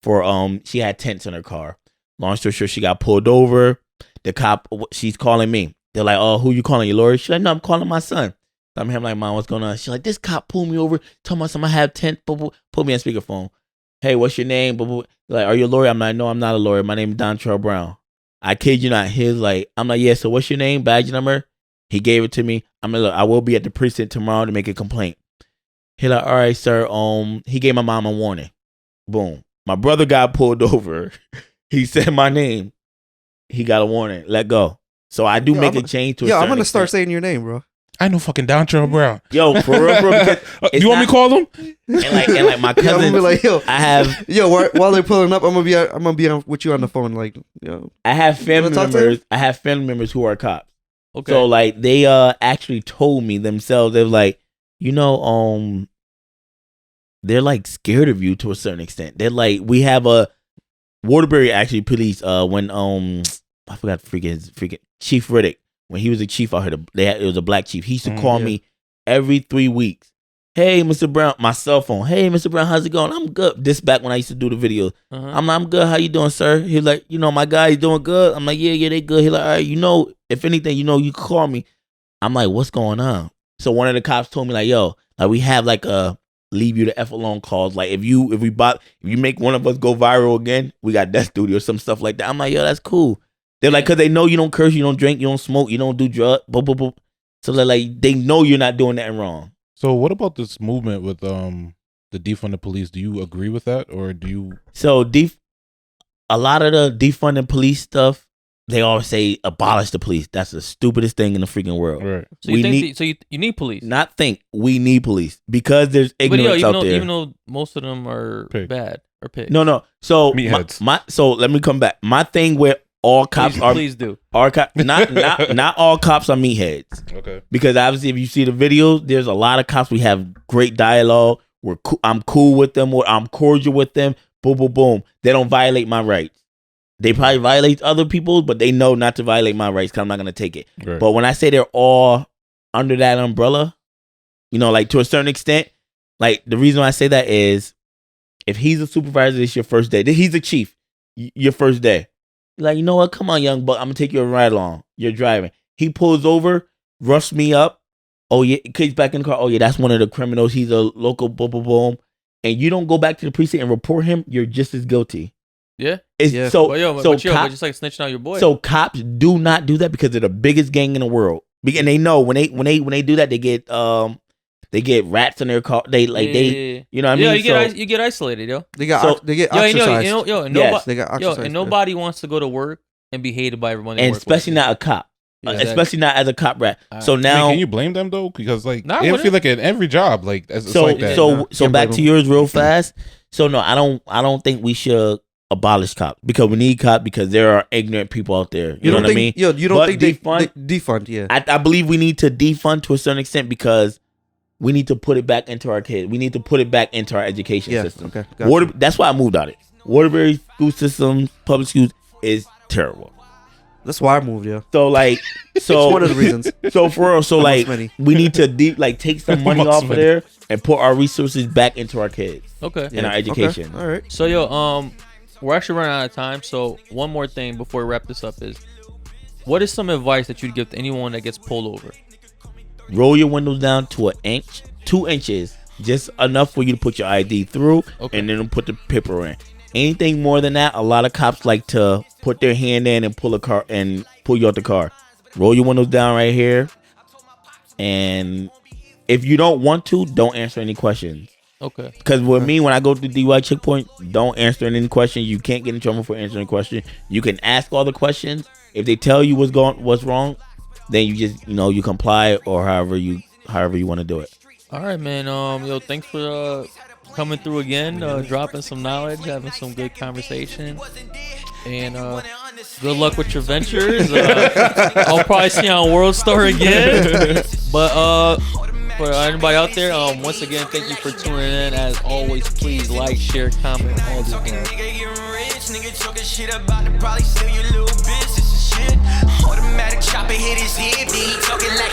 for she had tents in her car. Long story short, she got pulled over. The cop, she's calling me. They're like, oh, who you calling? Your lawyer? She's like, no, I'm calling my son. I'm here like, Mom, what's going on? She's like, this cop pulled me over, told me I have tent, put me on speakerphone. Hey, what's your name? Like, are you a lawyer? I'm like, no, I'm not a lawyer. My name is Dontrell Brown. I kid you not. I'm like, yeah, so what's your name? Badge number? He gave it to me. I'm like, look, I will be at the precinct tomorrow to make a complaint. He like, all right, sir. He gave my mom a warning. Boom. My brother got pulled over. He said my name. He got a warning. Let go. So I do make a change to a certain I'm gonna start extent. saying your name, bro. I know fucking Dontrell Brown. Yo, for real, because You want me to call him? and like my Yeah, I'm cousins, gonna be like, yo, I have while they're pulling up, I'm gonna be on with you on the phone, like, yo. I have family talk to members. I have family members who are cops. Okay. So like they actually told me themselves, they're like, they're like scared of you to a certain extent. They're like, we have a Waterbury actually police when I forgot freaking Chief Riddick, when he was a chief out here, it was a black chief. He used to call me every 3 weeks. Hey, Mr. Brown, my cell phone. Hey, Mr. Brown, how's it going? I'm good. This back when I used to do the videos. I'm good. How you doing, sir? He's like, my guy, you doing good? I'm like, yeah, they good. He's like, all right, if anything, you call me. I'm like, what's going on? So one of the cops told me like, yo, like we have like a leave you the F alone calls. Like if you make one of us go viral again, we got death duty or some stuff like that. I'm like, yo, that's cool. They're like, cause they know you don't curse, you don't drink, you don't smoke, you don't do drugs. So they're like, they know you're not doing nothing wrong. So what about this movement with the defund the police? Do you agree with that, or do you? So a lot of the defunding police stuff, they always say abolish the police. That's the stupidest thing in the freaking world. Right. So you need police. We need police because there's ignorance out there. Even though most of them are bad or pigs. No. So meatheads. So let me come back. My thing with all cops please do. Not all cops are meatheads. Okay. Because obviously, if you see the videos, there's a lot of cops. We have great dialogue. I'm cool with them. I'm cordial with them. Boom, boom, boom. They don't violate my rights. They probably violate other people's, but they know not to violate my rights because I'm not going to take it. Right. But when I say they're all under that umbrella, like to a certain extent, like the reason why I say that is if he's a supervisor, it's your first day. He's a chief, your first day. Like, you know what? Come on, young buck. I'm going to take you a ride along. You're driving. He pulls over, roughs me up. Oh, yeah. He's back in the car. Oh, yeah, that's one of the criminals. He's a local boom, boom, boom. And you don't go back to the precinct and report him, you're just as guilty. Yeah. So, but just like snitching out your boy. So cops do not do that because they're the biggest gang in the world. And they know when they do that, they get rats in their car. You know what I mean? You get isolated, yo. They get ostracized. They got ostracized. And nobody wants to go to work and be hated by everyone. And especially not a cop. Yeah, especially not as a cop rat. So now, can you blame them though? Because I feel like in every job, like it's like that. So back to yours real fast. So no, I don't think we should abolish cops because we need cops because there are ignorant people out there. You know what I mean? Yo, you don't think they defund? Yeah, I believe we need to defund to a certain extent because we need to put it back into our kids. We need to put it back into our education system. Okay, gotcha. That's why I moved out of it. Waterbury school system, public schools is terrible. That's why I moved, yeah. So like, it's one of the reasons. So for real, like we need to take some money off of there and put our resources back into our kids. Okay. In our education. Okay. All right. So yo, we're actually running out of time. So one more thing before we wrap this up is, what is some advice that you'd give to anyone that gets pulled over? Roll your windows down to 1 inch, 2 inches, just enough for you to put your ID through, and then put the paper in. Anything more than that, a lot of cops like to put their hand in and pull you out the car. Roll your windows down right here, and if you don't want to, don't answer any questions. Okay. Because with me, when I go to the DUI checkpoint, don't answer any questions. You can't get in trouble for answering a question. You can ask all the questions. If they tell you what's wrong, then you just you comply or however you want to do it. All right, man. Yo, thanks for coming through again, dropping some knowledge, having some good conversation, and good luck with your ventures. I'll probably see you on World Star again, but for anybody out there, once again, thank you for tuning in. As always, please like, share, comment, all this stuff. Nigga talking shit about to probably steal your little business and shit. Automatic chopper hit his head, then he talking like